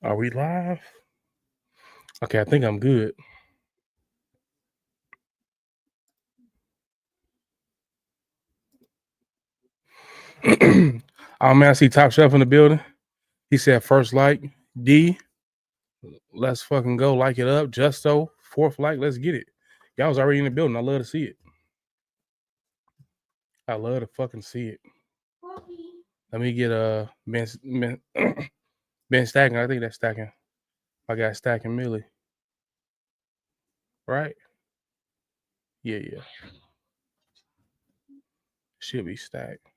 Are we live? Okay, I think I'm good. Oh man, I see Top Chef in the building. He said first like D. Let's fucking go. Like it up. Justo, fourth like. Let's get it. Y'all was already in the building. I love to see it. I love to fucking see it. Let me get Ben stacking. I think that's stacking. I got stacking Millie. Right? Yeah. Should be stacked.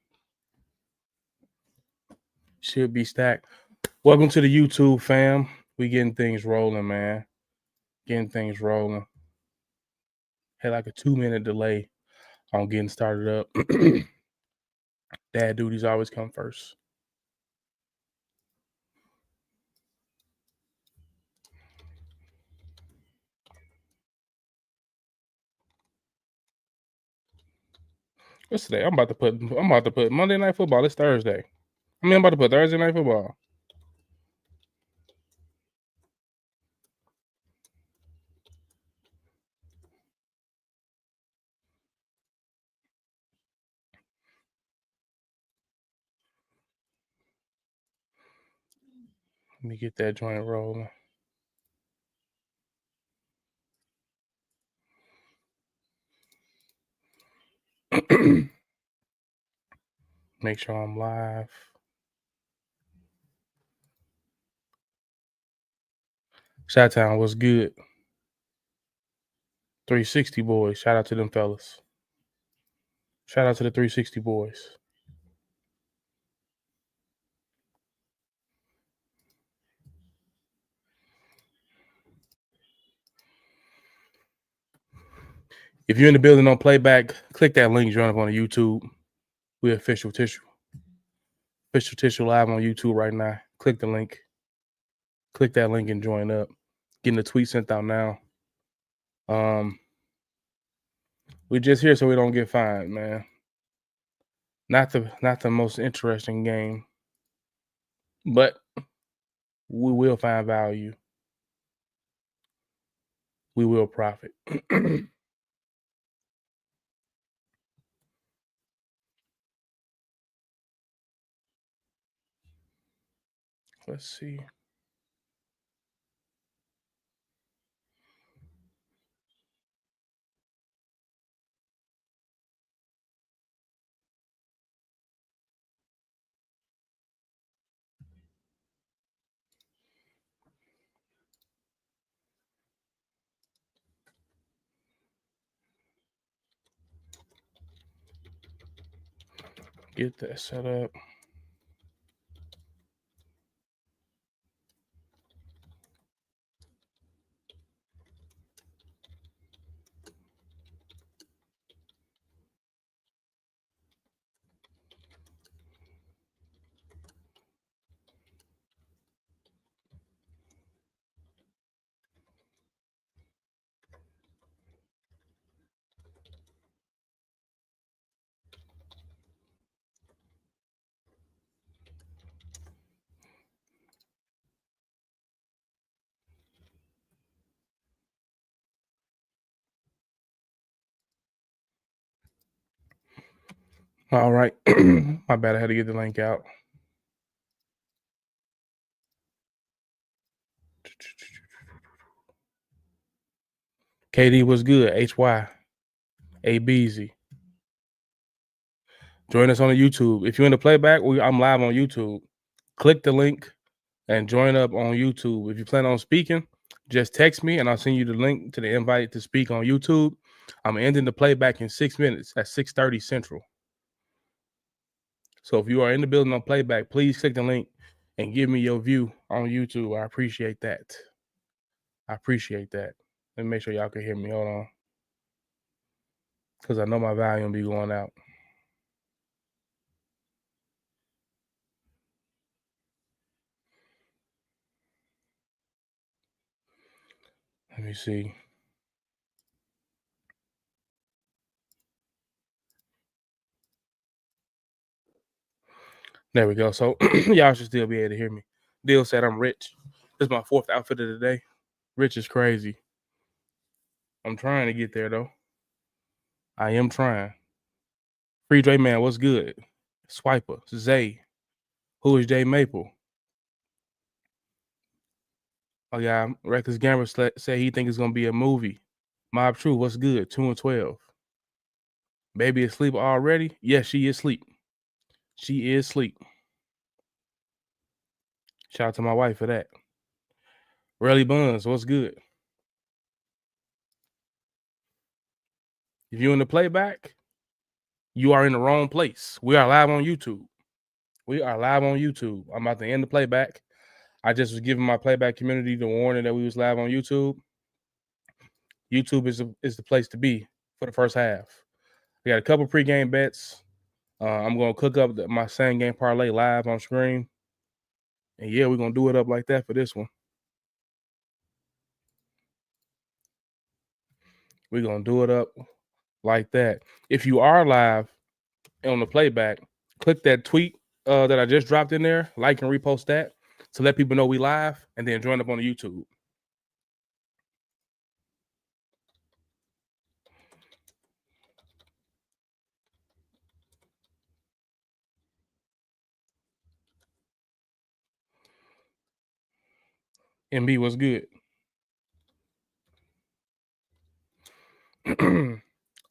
Should be stacked. Welcome to the YouTube fam. We getting things rolling, man. Getting things rolling. Had like a 2-minute delay on getting started up. Dad duties always come first. What's today? I'm about to put Monday Night Football. It's Thursday. I'm about to put Thursday Night Football. Let me get that joint rolling. Make sure I'm live. Chi-Town was good. 360 boys. Shout out to them fellas. Shout out to the 360 boys. If you're in the building on playback, click that link, join up on the YouTube. We're Official Tissue. Official Tissue live on YouTube right now. Click the link. Click that link and join up. Getting the tweet sent out now. We just here so we don't get fined, man. Not the most interesting game, but we will find value. We will profit. Let's see. Get that set up. All right. My bad. I had to get the link out. KD was good. HY. ABZ. Join us on the YouTube. If you're in the playback, I'm live on YouTube. Click the link and join up on YouTube. If you plan on speaking, just text me and I'll send you the link to the invite to speak on YouTube. I'm ending the playback in 6 minutes at 6:30 Central. So if you are in the building on playback, please click the link and give me your view on YouTube. I appreciate that. Let me make sure y'all can hear me. Hold on. Because I know my volume be going out. Let me see. There we go. So y'all should still be able to hear me. Deal said I'm rich. This is my 4th outfit of the day. Rich is crazy. I'm trying to get there though. I am trying. Free Dre Man, what's good? Swiper, Zay. Who is Jay Maple? Oh yeah, Reckless Gambler said he think it's gonna be a movie. Mob True, what's good? 2 and 12. Baby asleep already? Yes, she is asleep. She is asleep. Shout out to my wife for that. Relly Buns, what's good? If you're in the playback, you are in the wrong place. We are live on YouTube. I'm about to end the playback. I just was giving my playback community the warning that we was live on YouTube. YouTube is the place to be for the first half. We got a couple pregame bets. I'm going to cook up my same game parlay live on screen. And yeah, we're going to do it up like that for this one. We're going to do it up like that. If you are live on the playback, click that tweet that I just dropped in there, like and repost that to let people know we live, and then join up on the YouTube. MB, what's good?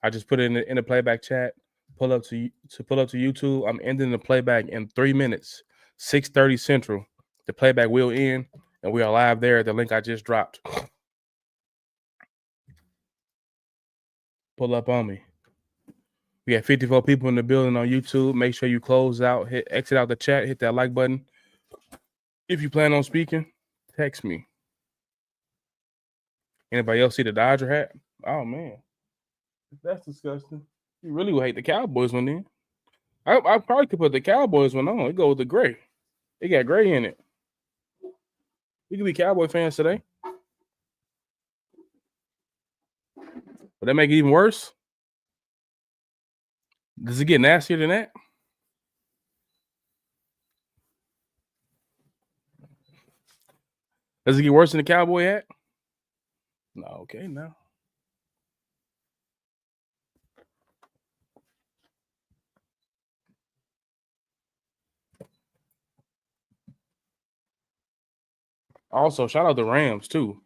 I just put it in the playback chat. Pull up to YouTube. I'm ending the playback in 3 minutes, 6:30 Central. The playback will end, and we are live there at the link I just dropped. Pull up on me. We got 54 people in the building on YouTube. Make sure you close out, exit out the chat, hit that like button. If you plan on speaking, text me. Anybody else see the Dodger hat? Oh man, that's disgusting. You really would hate the Cowboys one then. I probably could put the Cowboys one on. It go with the gray. It got gray in it. We could be Cowboy fans today. Would that make it even worse? Does it get nastier than that? Does it get worse than the Cowboy hat? No, okay, now. Also, shout out the Rams too.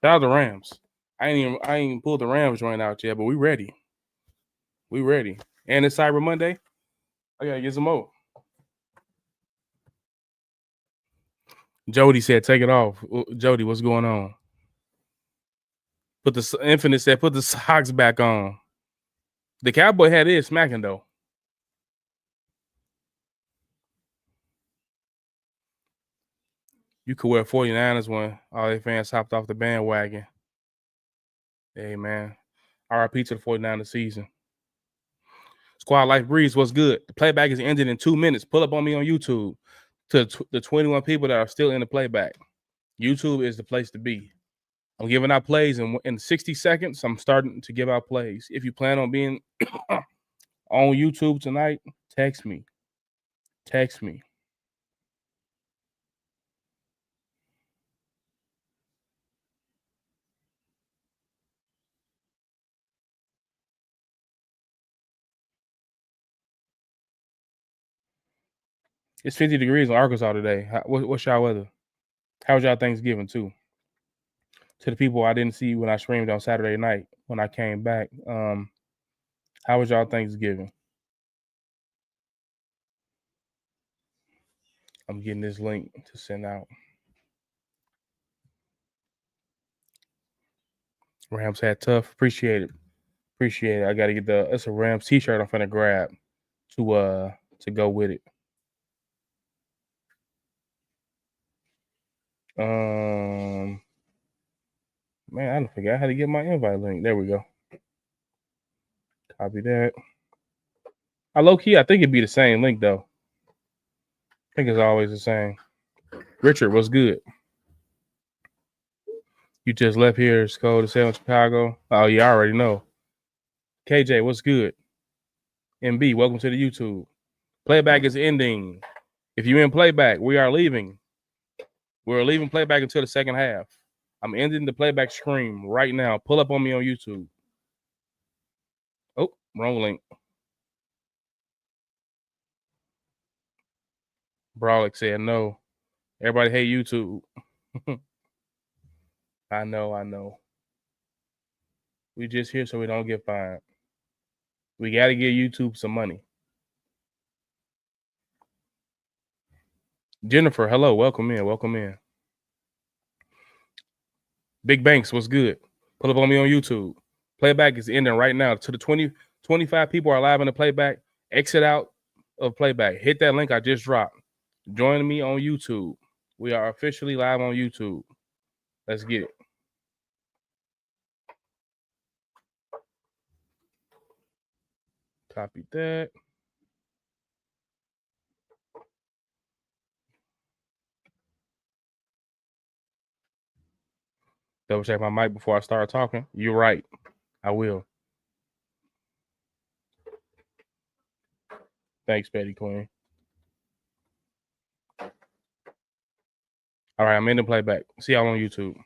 Shout out the Rams. I ain't even pulled the Rams joint out yet, but we ready. We ready. And it's Cyber Monday. I gotta get some more. Jody said, "Take it off." Jody, what's going on? Infinite said, "Put the socks back on." The Cowboy hat is smacking though. You could wear 49ers one. All their fans hopped off the bandwagon. Hey man, RIP to the 49ers season. Squad Life Breeze, what's good? The playback is ended in 2 minutes. Pull up on me on YouTube. To the 21 people that are still in the playback, YouTube is the place to be. I'm giving out plays in 60 seconds. I'm starting to give out plays. If you plan on being on YouTube tonight, text me. Text me. It's 50 degrees in Arkansas today. What's y'all weather? How was y'all Thanksgiving too? To the people I didn't see when I streamed on Saturday night when I came back, how was y'all Thanksgiving? I'm getting this link to send out. Rams hat tough. Appreciate it. I got to get it's a Rams t-shirt I'm finna grab to go with it. Man, I forgot how to get my invite link. There we go. Copy that. I think it'd be the same link though. I think it's always the same. Richard, what's good? You just left here to go to Salem, Chicago. Oh, yeah, I already know. KJ, what's good? MB, welcome to the YouTube. Playback is ending. If you're in playback, we are leaving. We're leaving playback until the second half. I'm ending the playback stream right now. Pull up on me on YouTube. Oh, wrong link. Brawlick said no. Everybody hate YouTube. I know. We just here so we don't get fined. We got to give YouTube some money. Jennifer, hello. Welcome in. Big Banks, what's good? Pull up on me on YouTube. Playback is ending right now. To the 25 people are live in the playback. Exit out of playback. Hit that link I just dropped. Join me on YouTube. We are officially live on YouTube. Let's get it. Copy that. Double check my mic before I start talking. You're right. I will. Thanks, Betty Queen. All right, I'm in the playback. See y'all on YouTube.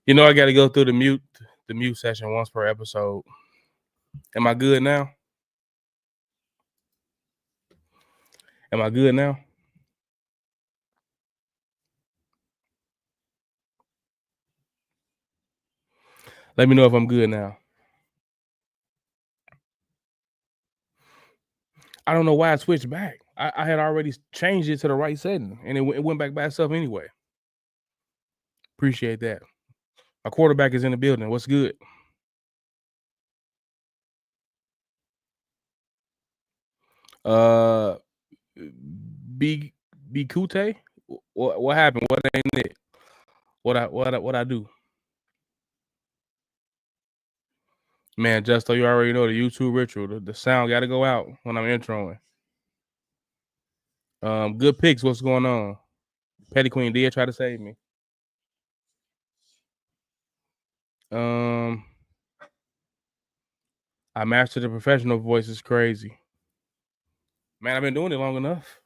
You know I got to go through the mute session once per episode. Am I good now? Let me know if I'm good now. I don't know why I switched back. I had already changed it to the right setting, and it went back by itself anyway. Appreciate that. My quarterback is in the building. What's good? B Kute? What happened? What ain't it? What I do? Man, Justo, you already know the YouTube ritual. The sound got to go out when I'm introing. Good picks. What's going on? Petty Queen did try to save me. I mastered the professional voice. Is crazy. Man, I've been doing it long enough.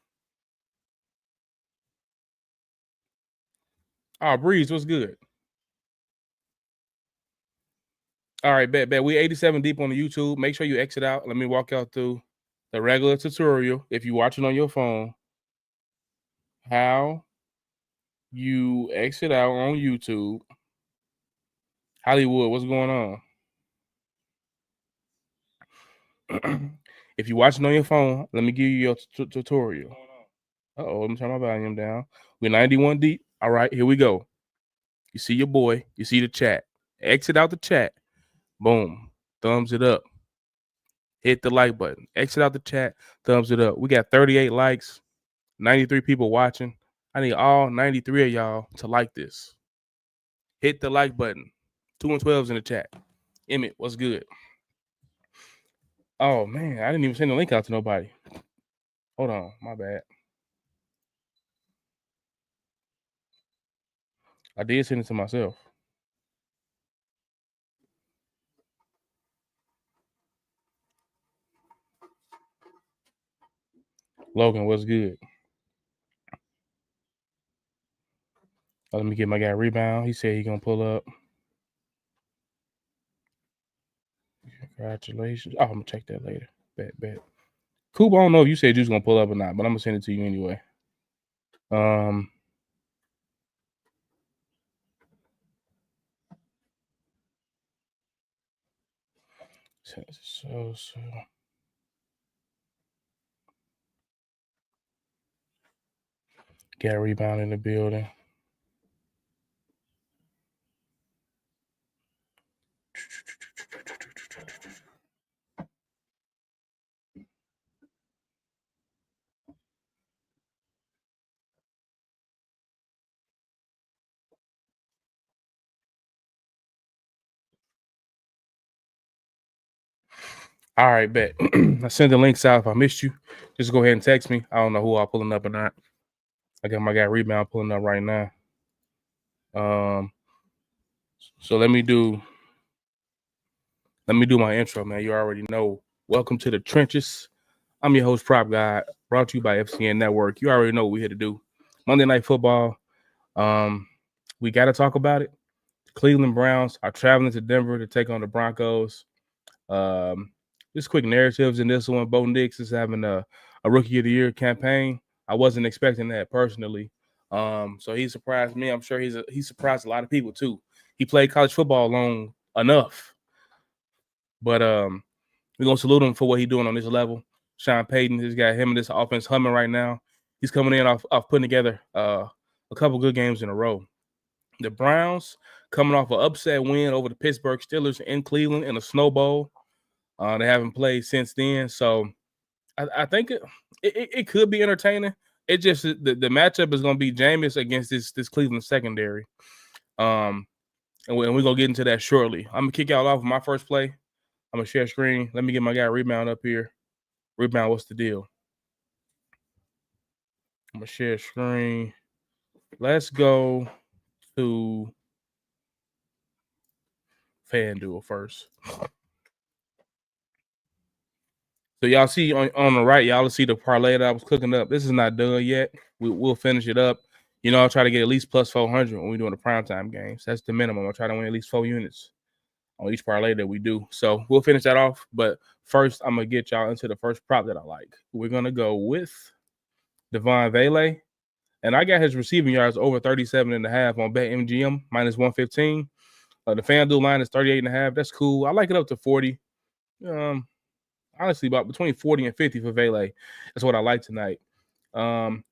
Oh, Breeze, what's good? All right, bet. We 87 deep on the YouTube. Make sure you exit out. Let me walk y'all through the regular tutorial. If you're watching on your phone, how you exit out on YouTube. Hollywood, what's going on? If you're watching on your phone, let me give you your tutorial. Let me turn my volume down. We're 91 deep. All right, here we go. You see your boy. You see the chat. Exit out the chat. Boom. Thumbs it up. Hit the like button. Exit out the chat. Thumbs it up. We got 38 likes. 93 people watching. I need all 93 of y'all to like this. Hit the like button. 2 and 12s in the chat. Emmett, what's good? Oh, man. I didn't even send the link out to nobody. Hold on. My bad. I did send it to myself. Logan, what's good? Let me get my guy Rebound. He said he's going to pull up. Congratulations. Oh, I'm going to check that later. Bet. Coop, I don't know if you said you was going to pull up or not, but I'm going to send it to you anyway. So. Got a rebound in the building. All right, bet. I sent the links out. If I missed you, just go ahead and text me. I don't know who I'm pulling up or not. I got my guy Rebound pulling up right now. So let me do my intro, man. You already know. Welcome to the trenches. I'm your host, PropGod, brought to you by FCN Network. You already know what we're here to do. Monday Night Football. We got to talk about it. Cleveland Browns are traveling to Denver to take on the Broncos. Just quick narratives in this one. Bo Nix is having a Rookie of the Year campaign. I wasn't expecting that personally. So he surprised me. I'm sure he surprised a lot of people too. He played college football long enough. But we're gonna salute him for what he's doing on this level. Sean Payton has got him and this offense humming right now. He's coming in off putting together a couple good games in a row. The Browns coming off an upset win over the Pittsburgh Steelers in Cleveland in a Snow Bowl. They haven't played since then, so I think it could be entertaining. It just the matchup is going to be Jameis against this Cleveland secondary, and we're going to get into that shortly. I'm going to kick y'all off with my first play. I'm going to share screen. Let me get my guy Rebound up here. Rebound, what's the deal? I'm going to share screen. Let's go to FanDuel first. So y'all see on the right, y'all see the parlay that I was cooking up. This is not done yet. We'll finish it up. You know, I'll try to get at least plus 400 when we're doing the primetime games. That's the minimum. I'll try to win at least 4 units on each parlay that we do. So we'll finish that off. But first, I'm going to get y'all into the first prop that I like. We're going to go with Devon Vele. And I got his receiving yards over 37.5 on BetMGM, minus 115. The FanDuel line is 38.5. That's cool. I like it up to 40. Honestly, about between 40 and 50 for Vele. That's what I like tonight.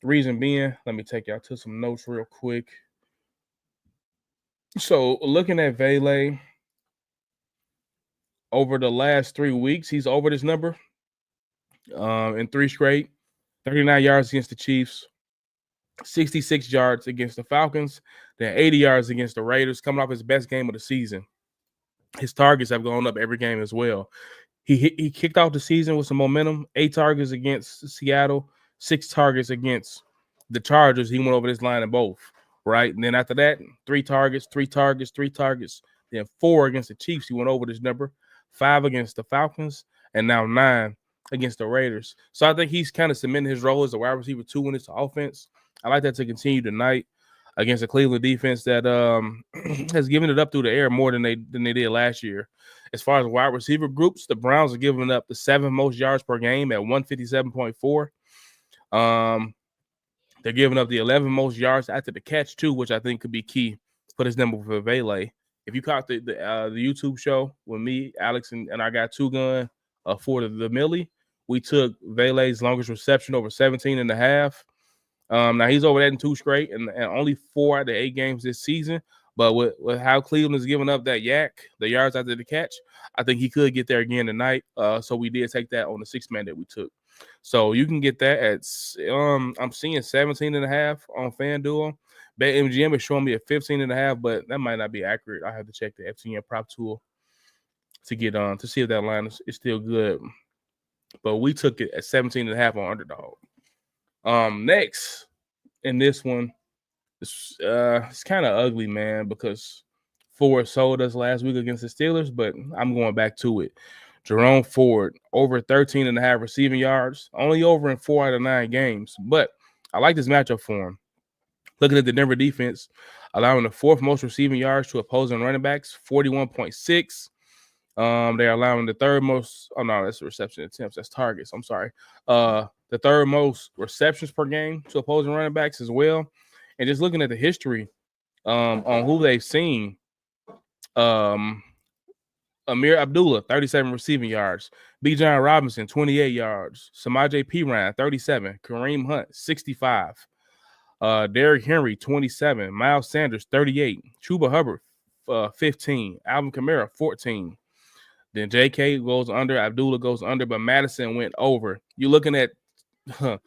Reason being, let me take y'all to some notes real quick. So looking at Vele, over the last 3 weeks, he's over this number in 3 straight. 39 yards against the Chiefs, 66 yards against the Falcons, then 80 yards against the Raiders, coming off his best game of the season. His targets have gone up every game as well. He kicked off the season with some momentum, 8 targets against Seattle, 6 targets against the Chargers. He went over this line in both, right? And then after that, 3 targets, 3 targets, 3 targets. Then 4 against the Chiefs. He went over this number, 5 against the Falcons, and now 9 against the Raiders. So I think he's kind of cementing his role as a wide receiver 2 in this offense. I like that to continue tonight against a Cleveland defense that has given it up through the air more than they did last year. As far as wide receiver groups, the Browns are giving up the 7th most yards per game at 157.4. They're giving up the 11th most yards after the catch too, which I think could be key for this number for Vele. If you caught the YouTube show with me, Alex, and I got 2 gun for the Millie, we took Vele's longest reception over 17.5. Now he's over that in 2 straight and only 4 out of 8 games this season. But with how Cleveland is giving up that the yards after the catch, I think he could get there again tonight. So we did take that on the 6th man that we took. So you can get that at I'm seeing 17.5 on FanDuel. BetMGM is showing me at 15.5, but that might not be accurate. I have to check the FCN prop tool to get to see if that line is still good. But we took it at 17.5 on underdog. Next in this one, it's kind of ugly, man, because Ford sold us last week against the Steelers, but I'm going back to it. Jerome Ford, over 13.5 receiving yards, only over in 4 out of 9 games. But I like this matchup for him. Looking at the Denver defense, allowing the 4th most receiving yards to opposing running backs, 41.6. They're allowing the 3rd most. Oh no, that's reception attempts. That's targets. I'm sorry. The 3rd most receptions per game to opposing running backs as well. And just looking at the history on who they've seen, Amir Abdullah, 37 receiving yards. Bijan Robinson, 28 yards. Samaje Perine, 37. Kareem Hunt, 65. Derrick Henry, 27. Miles Sanders, 38. Chuba Hubbard, 15. Alvin Kamara, 14. Then JK goes under, Abdullah goes under, but Madison went over. You're looking at 10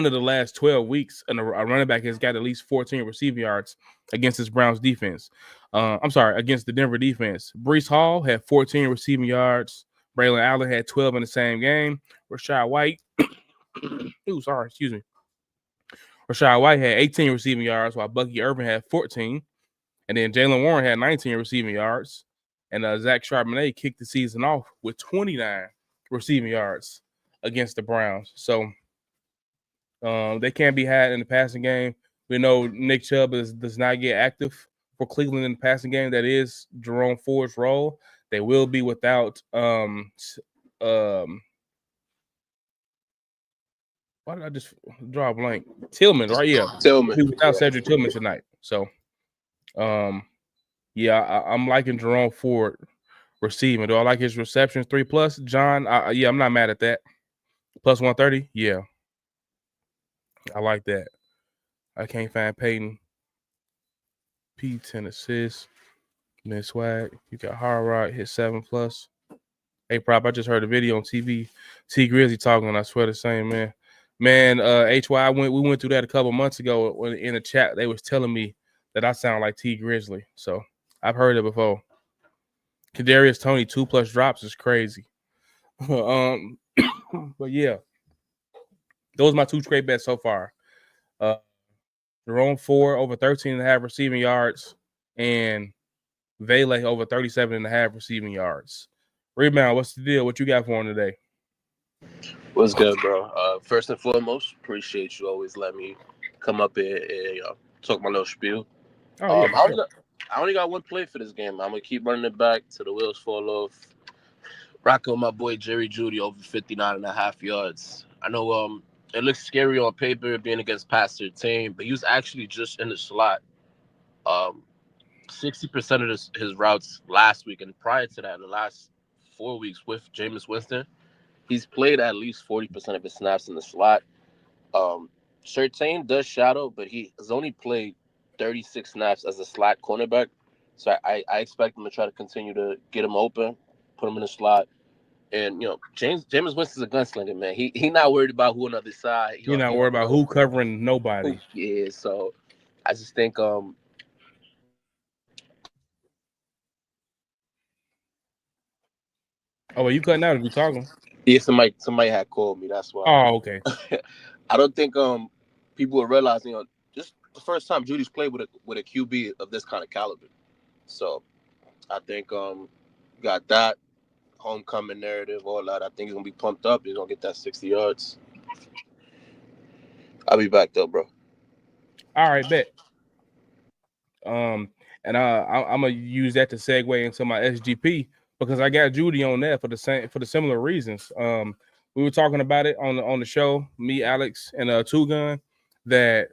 of the last 12 weeks, and a running back has got at least 14 receiving yards against this Browns defense. Against the Denver defense. Breece Hall had 14 receiving yards. Braylon Allen had 12 in the same game. Rashad White, Rashad White had 18 receiving yards, while Bucky Irvin had 14. And then Jalen Warren had 19 receiving yards. And Zach Charbonnet kicked the season off with 29 receiving yards against the Browns. So they can't be had in the passing game. We know Nick Chubb does not get active for Cleveland in the passing game. That is Jerome Ford's role. They will be without why did I just draw a blank? Tillman, right? Yeah. Tillman. Without Cedric Tillman tonight. So I'm liking Jerome Ford receiving. Do I like his receptions 3+? John, I'm not mad at that. Plus 130, yeah. I like that. I can't find Peyton. P 10 assists. Then Swag. You got Hard Rock hit 7+. Hey, Prop, I just heard a video on TV. T Grizzly talking, and I swear the same, man. Man, HY, we went through that a couple months ago when in the chat. They was telling me that I sound like T Grizzly. So I've heard it before. Kadarius Toney 2+ drops is crazy. But yeah, those are my two straight bets so far. Jerome Ford over 13.5 receiving yards, and Vele over 37.5 receiving yards. Rebound, what's the deal? What you got for him today? What's good, bro? First and foremost, appreciate you always letting me come up here and talk my little spiel. Oh, yeah. I only got one play for this game. I'm going to keep running it back till the wheels fall off. Rocking with my boy Jerry Jeudy over 59.5 yards. I know it looks scary on paper being against Pastor team, but he was actually just in the slot. 60% of his routes last week, and prior to that, in the last 4 weeks with Jameis Winston, he's played at least 40% of his snaps in the slot. Surtain does shadow, but he has only played 36 snaps as a slot cornerback. So I expect him to try to continue to get him open, put him in the slot. And, Jameis Winston's a gunslinger, man. He not worried about who on the other side. You're not worried about who covering nobody. Yeah, so I just think Oh, well, you cutting out if you talking. Yeah, somebody had called me. That's why. Oh, okay. I don't think people will realize, just the first time Judy's played with a QB of this kind of caliber. So I think got that homecoming narrative, all that. I think he's gonna be pumped up. He's gonna get that 60 yards. I'll be back though, bro. All right, bet. And I'm gonna use that to segue into my SGP because I got Judy on that for the similar reasons. We were talking about it on the show, me, Alex, and Two Gun, that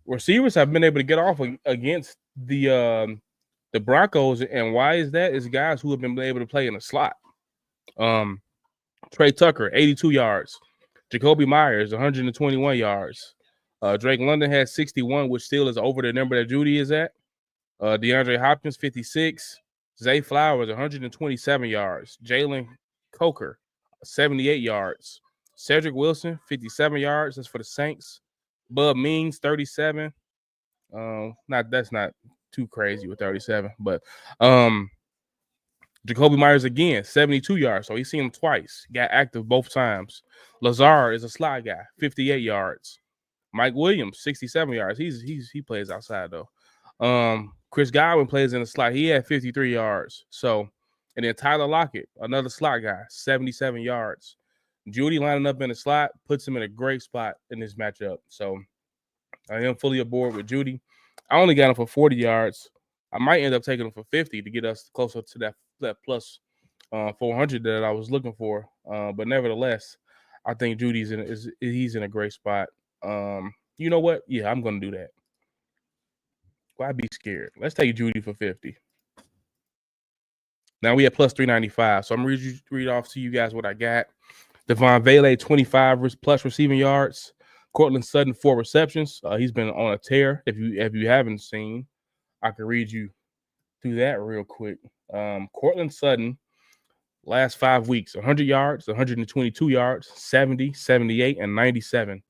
receivers have been able to get off against the Broncos, and why is that? Is guys who have been able to play in the slot. Trey Tucker, 82 yards. Jacoby Myers, 121 yards. Drake London had 61, which still is over the number that Judy is at. DeAndre Hopkins, 56. Zay Flowers, 127 yards. Jalen Coker, 78 yards. Cedric Wilson, 57 yards. That's for the Saints. Bub Means, 37. That's not too crazy with 37, but Jacoby Myers again, 72 yards. So he's seen him twice. Got active both times. Lazard is a slot guy, 58 yards. Mike Williams, 67 yards. He plays outside though. Chris Godwin plays in the slot. He had 53 yards. So, and then Tyler Lockett, another slot guy, 77 yards. Judy lining up in the slot puts him in a great spot in this matchup. So I am fully aboard with Judy. I only got him for 40 yards. I might end up taking him for 50 to get us closer to that plus 400 that I was looking for. But nevertheless, I think Judy's he's in a great spot. You know what? Yeah, I'm gonna do that. Why be scared? Let's take Judy for 50. Now we at plus 395. So I'm gonna read off to you guys what I got. Devon Vele, 25 plus receiving yards. Cortland Sutton, 4 receptions. He's been on a tear. If you haven't seen, I can read you through that real quick. Cortland Sutton, last 5 weeks, 100 yards, 122 yards, 70, 78, and 97.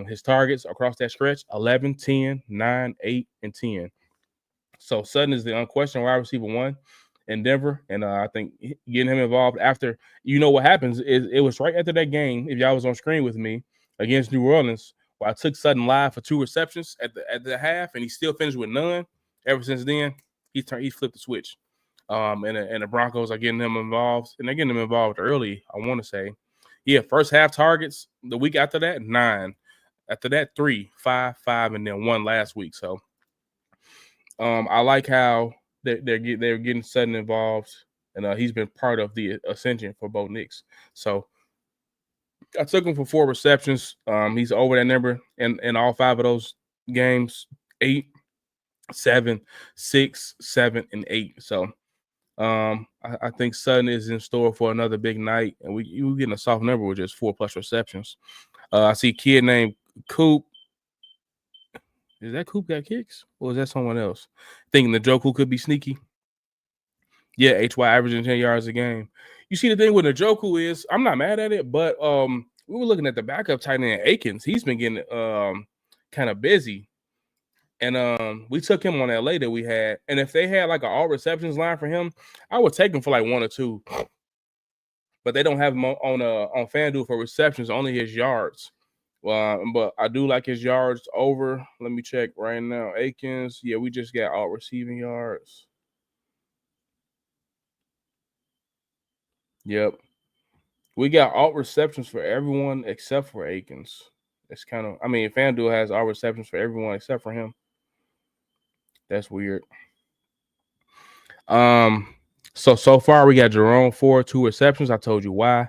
His targets across that stretch, 11, 10, 9, 8, and 10. So Sutton is the unquestioned wide receiver 1 in Denver. And I think getting him involved after, what happens is it was right after that game, if y'all was on screen with me, against New Orleans, where I took Sutton live for 2 receptions at the half, and he still finished with none. Ever since then, he flipped the switch. And the Broncos are getting him involved, and they're getting him involved early, I want to say. Yeah, first half targets. The week after that, 9. After that, 3, 5, 5, and then 1 last week. So I like how they're getting Sutton involved, and he's been part of the ascension for Bo Nix. So I took him for 4 receptions. He's over that number in all 5 of those games: 8, 7, 6, 7, and 8. So I think Sutton is in store for another big night, and we're getting a soft number with just 4 plus receptions. I see a kid named Coop. Is that Coop got kicks, or is that someone else? Thinking the Njoku could be sneaky. Yeah, HY averaging 10 yards a game. You see, the thing with Njoku is, I'm not mad at it, but we were looking at the backup tight end Akins. He's been getting kind of busy, and we took him on that lay that we had. And if they had like an all receptions line for him, I would take him for like 1 or 2. But they don't have him on FanDuel for receptions, only his yards. But I do like his yards over. Let me check right now. Akins, yeah, we just got all receiving yards. Yep. We got all receptions for everyone except for Akins. It's kind of, FanDuel has all receptions for everyone except for him. That's weird. So far we got Jerome 4, 2 receptions. I told you why.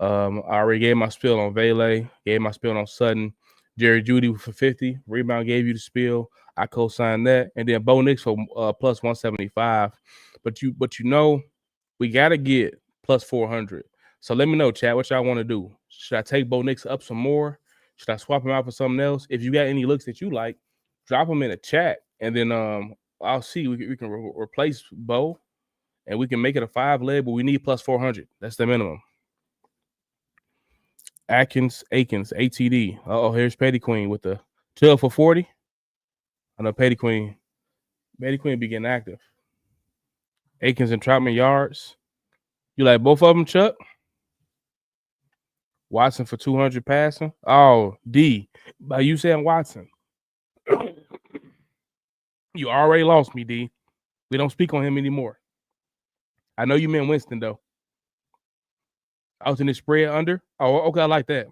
I already gave my spiel on Vele, gave my spiel on Sutton. Jerry Jeudy for 50. Rebound gave you the spiel. I co-signed that. And then Bo Nix for plus 175. But we got to get plus 400. So let me know, chat, what y'all want to do. Should I take Bo Nix up some more? Should I swap him out for something else? If you got any looks that you like, drop them in the chat. And then I'll see. We can replace Bo. And we can make it a 5-leg, but we need plus 400. That's the minimum. Akins, ATD. Here's Petty Queen with the 12 for 40. I know Petty Queen be getting active. Akins and Troutman yards. You like both of them, Chuck? Watson for 200 passing. Oh, D. By you saying Watson. You already lost me, D. We don't speak on him anymore. I know you meant Winston, though. I was in the spread under. Oh, okay, I like that.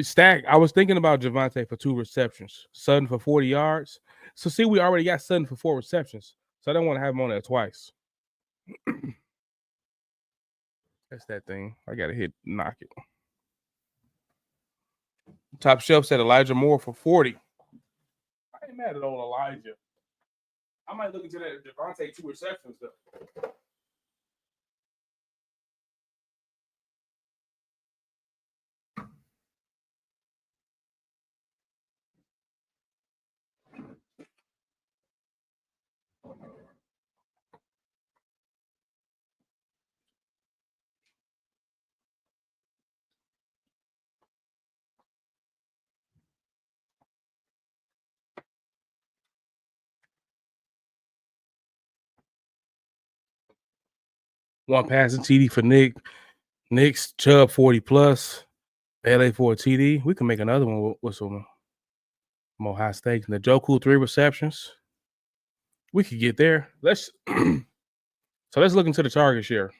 Stack. I was thinking about Javonte for 2 receptions, Sutton for 40 yards. So see, we already got Sutton for 4 receptions. So I don't want to have him on there twice. That's that thing. I gotta knock it. Top shelf said Elijah Moore for 40. I ain't mad at old Elijah. I might look into that Javonte 2 receptions though. One passing TD for Nick. Nick's Chubb 40 plus. LA for a TD. We can make another one with some more high stakes. Njoku 3 receptions. We could get there. Let's look into the target share.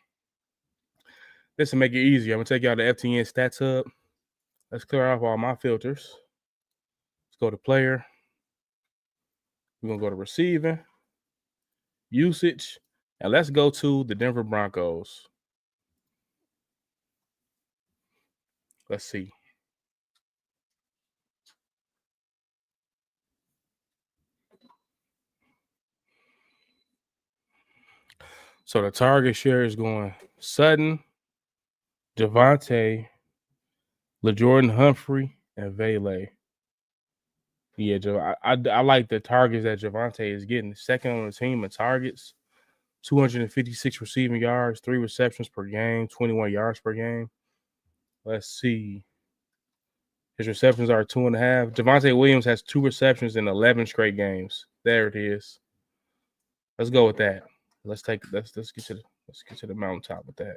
This will make it easier. I'm gonna take you out the FTN stats hub. Let's clear off all my filters. Let's go to player. We're gonna go to receiving, usage, and let's go to the Denver Broncos. Let's see. So the target share is going Sutton, Javonte, LaJordan Humphrey, and Vele. Yeah, I like the targets that Javonte is getting. Second on the team in targets, 256 receiving yards, 3 receptions per game, 21 yards per game. Let's see. His receptions are 2.5. Javonte Williams has 2 receptions in 11 straight games. There it is. Let's go with that. Let's get to the mountaintop with that.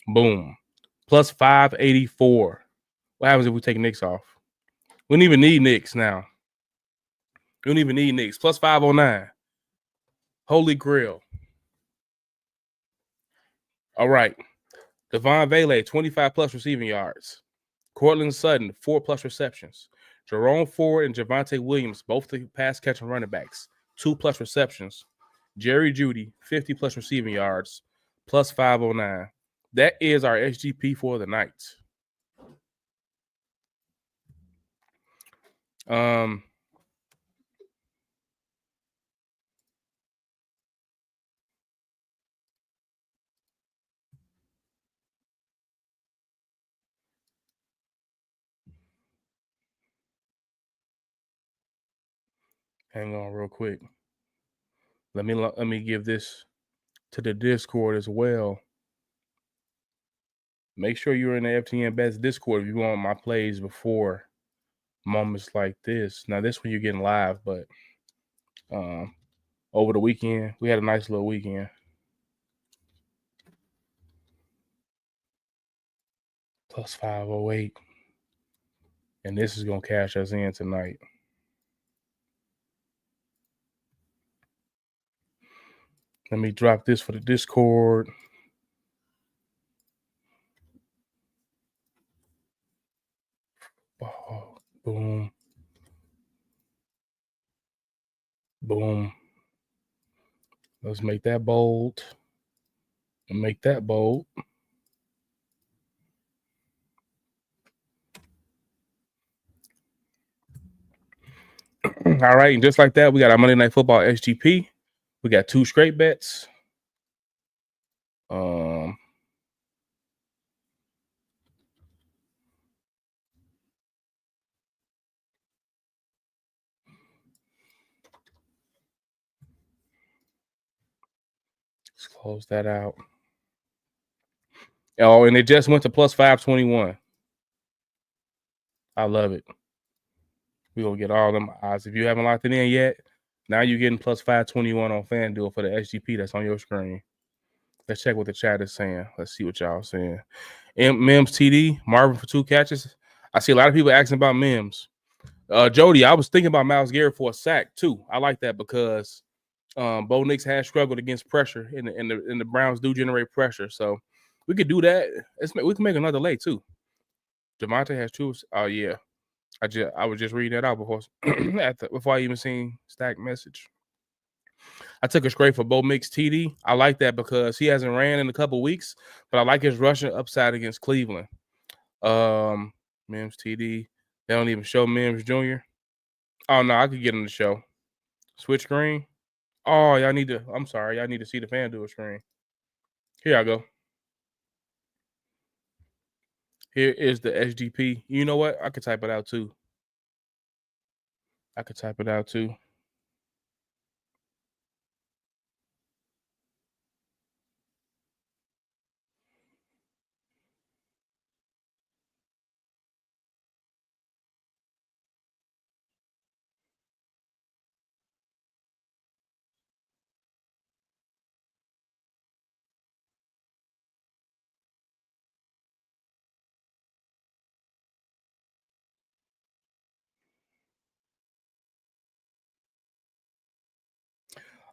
Boom. Plus 584. What happens if we take Knicks off? We don't even need Knicks now. We don't even need Knicks. Plus 509. Holy grail. All right. Devon Vele, 25 plus receiving yards. Cortland Sutton, 4 plus receptions. Jerome Ford and Javonte Williams, both the pass catching running backs, 2 plus receptions. Jerry Jeudy, 50 plus receiving yards, plus 509. That is our SGP for the night. Hang on real quick. Let me give this to the Discord as well. Make sure you're in the FTN Bets Discord if you want my plays before moments like this. Now, this one you're getting live, but over the weekend, we had a nice little weekend. Plus 508. And this is going to cash us in tonight. Let me drop this for the Discord. Oh, boom. Boom. Let's make that bold. And make that bold. All right. And just like that, we got our Monday Night Football SGP. We got 2 straight bets. Let's close that out. Oh, and it just went to plus 521. I love it. We're going to get all them odds. If you haven't locked it in yet, now you're getting plus 521 on FanDuel for the SGP that's on your screen. Let's check what the chat is saying. Let's see what y'all are saying. Mims TD, Marvin for 2 catches. I see a lot of people asking about Mims. Jody, I was thinking about Myles Garrett for a sack too. I like that because Bo Nix has struggled against pressure, and the Browns do generate pressure. So we could do that. We can make another lay too. Javonte has 2. Oh yeah, I was just reading that out before before I even seen Stack message. I took a straight for Bo Nix TD. I like that because he hasn't ran in a couple weeks, but I like his rushing upside against Cleveland. Mims TD. They don't even show Mims Jr. Oh no, I could get him to show. Switch screen. Oh, y'all need to. I'm sorry, y'all need to see the FanDuel screen. Here I go. Here is the SGP. You know what? I could type it out too.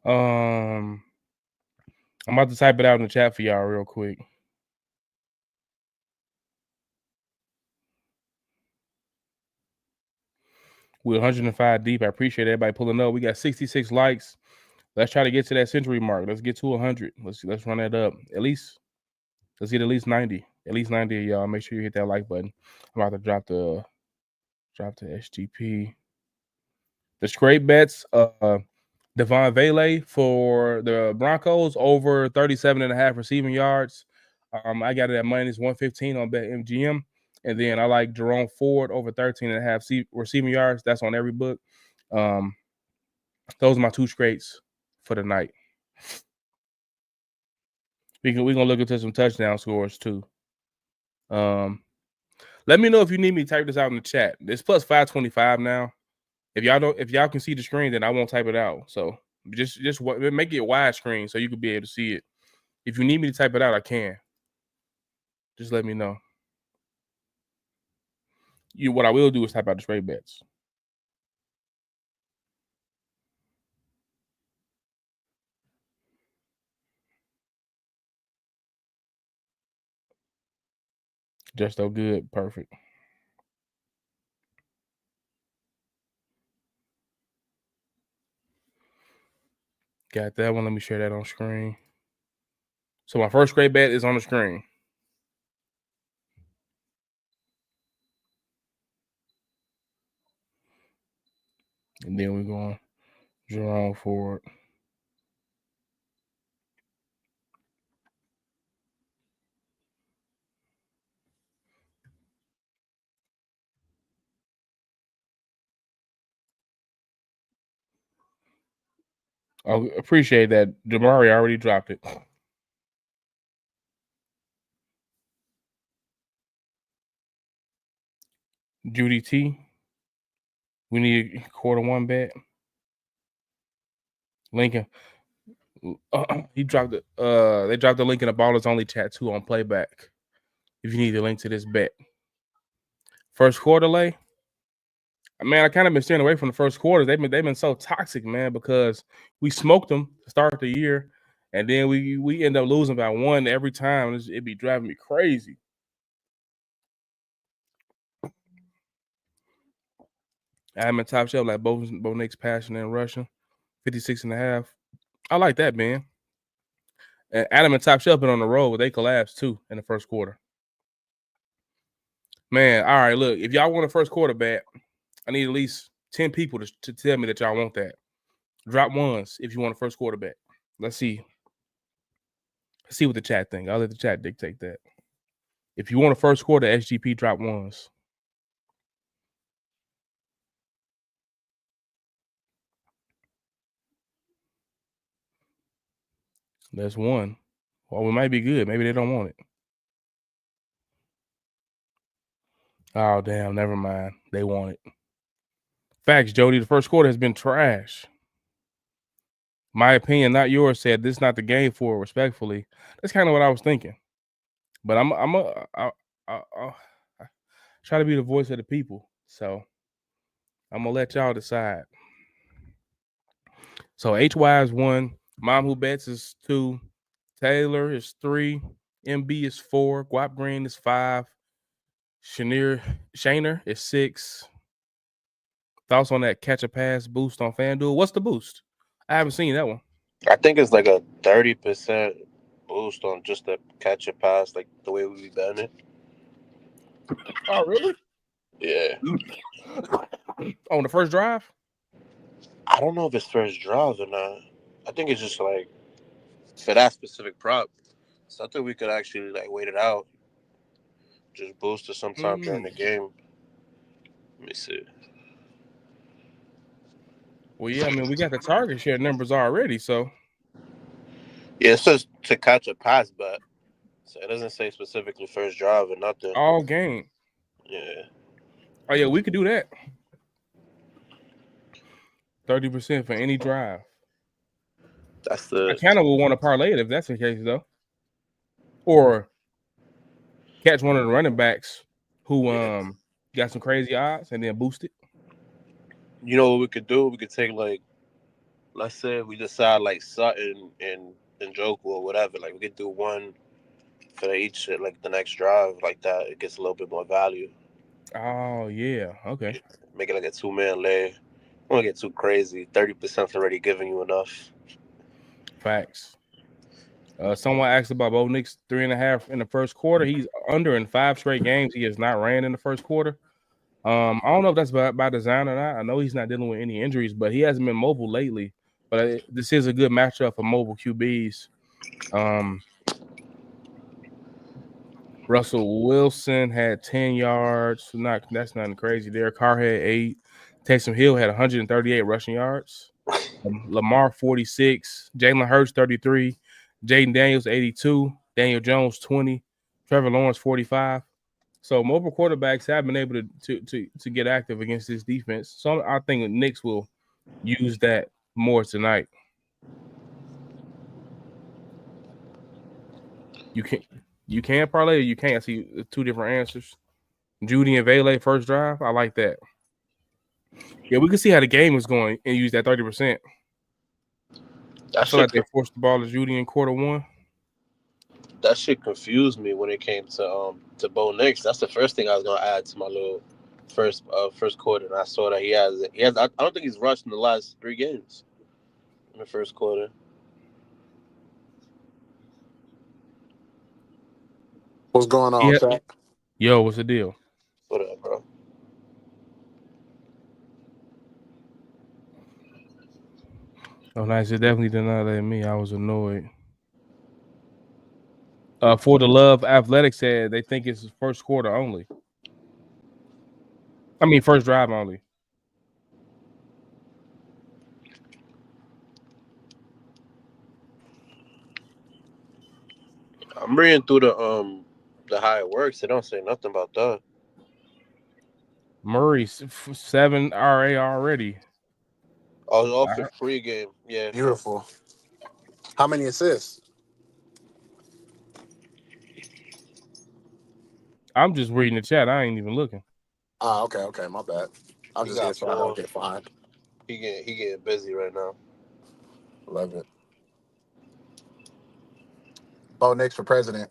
I'm about to type it out in the chat for y'all real quick. We're 105 deep. I appreciate everybody pulling up. We got 66 likes. Let's try to get to that century mark. Let's get to 100. Let's run that up. Let's get at least 90. At least 90 of y'all. Make sure you hit that like button. I'm about to drop the SGP. The straight bets. Devon Vele for the Broncos over 37.5 receiving yards. I got it at minus 115 on BetMGM. And then I like Jerome Ford over 13.5 receiving yards. That's on every book. Those are my two straights for the night. We're gonna look into some touchdown scores too. Let me know if you need me to type this out in the chat. It's plus 525 now. If y'all can see the screen, then I won't type it out. So just make it widescreen so you can be able to see it. If you need me to type it out, I can. Just let me know. What I will do is type out the straight bets. Just so good, perfect. Got that one. Let me share that on screen. So my first straight bet is on the screen. And then we're going Jerome Ford. I appreciate that. Jamari already dropped it. Judy T. We need a quarter one bet. Lincoln. He dropped it. They dropped the link in the Ballers Only chat too on playback. If you need the link to this bet. First quarter lay. Man, I kind of been staying away from the first quarter. They've been so toxic, man, because we smoked them to start the year, and then we end up losing by one every time. It'd be driving me crazy. I'm in top shelf like both Knicks passing and rushing, 56.5. I like that, man. And Adam and Top Shelf been on the road. They collapsed too in the first quarter. Man, all right, look, if y'all want a first quarter bet, I need at least 10 people to tell me that y'all want that. Drop ones if you want a first quarter bet. Let's see. Let's see what the chat think. I'll let the chat dictate that. If you want a first quarter SGP, drop ones. That's one. Well, we might be good. Maybe they don't want it. Oh, damn. Never mind. They want it. Facts, Jody. The first quarter has been trash. My opinion, not yours, said this is not the game for it, respectfully. That's kind of what I was thinking. But I'll try to be the voice of the people. So I'm going to let y'all decide. So HY is 1. Mom Who Bets is 2. Taylor is 3. MB is 4. Guap Green is 5. Shaner is 6. Thoughts on that catch a pass boost on FanDuel? What's the boost? I haven't seen that one. I think it's like a 30% boost on just the catch a pass, like the way we be betting it. Oh, really? Yeah. On the first drive? I don't know if it's first drive or not. I think it's just like for that specific prop. So I think we could actually like wait it out. Just boost it sometime during the game. Let me see. Well, yeah, I mean, we got the target share numbers already, so. Yeah, it says to catch a pass, but so it doesn't say specifically first drive or nothing. All game. Yeah. Oh, yeah, we could do that. 30% for any drive. That's the. I kind of would want to parlay it if that's the case, though. Or catch one of the running backs who got some crazy odds and then boost it. You know what we could do? We could take like, let's say we decide like Sutton and Njoku or whatever. Like we could do one for each like the next drive like that. It gets a little bit more value. Oh yeah, okay. Make it like a 2-man lay. Don't want to get too crazy. 30% already giving you enough. Facts. Someone asked about Bo Nix 3.5 in the first quarter. He's under in 5 straight games. He has not ran in the first quarter. I don't know if that's by design or not. I know he's not dealing with any injuries, but he hasn't been mobile lately. But this is a good matchup for mobile QBs. Russell Wilson had 10 yards. That's nothing crazy. Derek Carr had 8. Taysom Hill had 138 rushing yards. Lamar 46. Jalen Hurts 33. Jaden Daniels 82. Daniel Jones 20. Trevor Lawrence 45. So mobile quarterbacks have been able to get active against this defense. So I think the Knicks will use that more tonight. You can parlay or you can't. I see 2 different answers. Judy and Vele first drive. I like that. Yeah, we can see how the game is going and use that 30%. I feel like they forced the ball to Judy in quarter 1. That shit confused me when it came to Bo Nix. That's the first thing I was gonna add to my little first quarter, and I saw that he has. I don't think he's rushed in the last 3 games in the first quarter. What's going on, Shaq? Yo, what's the deal? What up, bro? Oh, nice. It definitely did not let me. I was annoyed. For the Love Athletic said they think it's first quarter only. I mean, first drive only. I'm reading through the how it works. They don't say nothing about that. Murray 7 RA already. Oh, off the pregame. Yeah. Beautiful. How many assists? I'm just reading the chat. I ain't even looking. Ah, okay. My bad. I'm just here so I don't get fined. He getting busy right now. Love it. Bo Nix for president.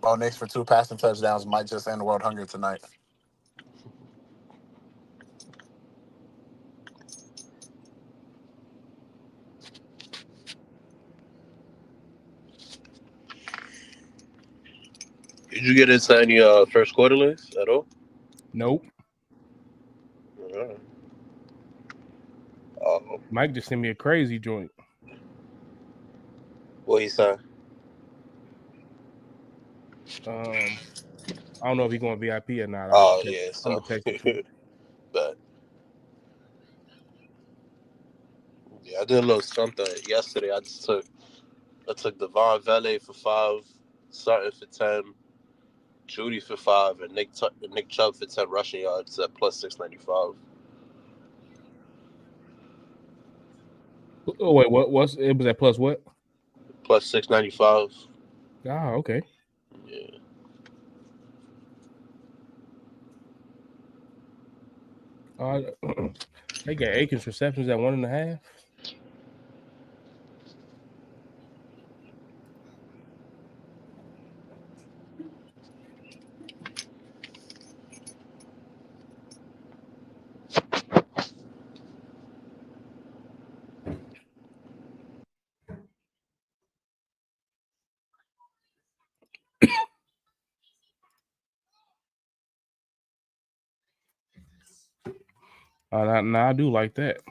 Bo Nix for 2 passing touchdowns might just end the world hunger tonight. Did you get into any first quarter links at all? Nope. Mike just sent me a crazy joint. What he said? I don't know if he's going VIP or not. Yeah, so. I'm gonna text you. But yeah, I did a little something yesterday. I took Devon Vele for 5, Sutton for 10, Judy for 5, and Nick Chubb for 10 rushing yards at plus 695. Oh wait, what's it was at plus what? Plus 695. Ah, okay. Yeah. They got Akins receptions at 1.5. Now I do like that.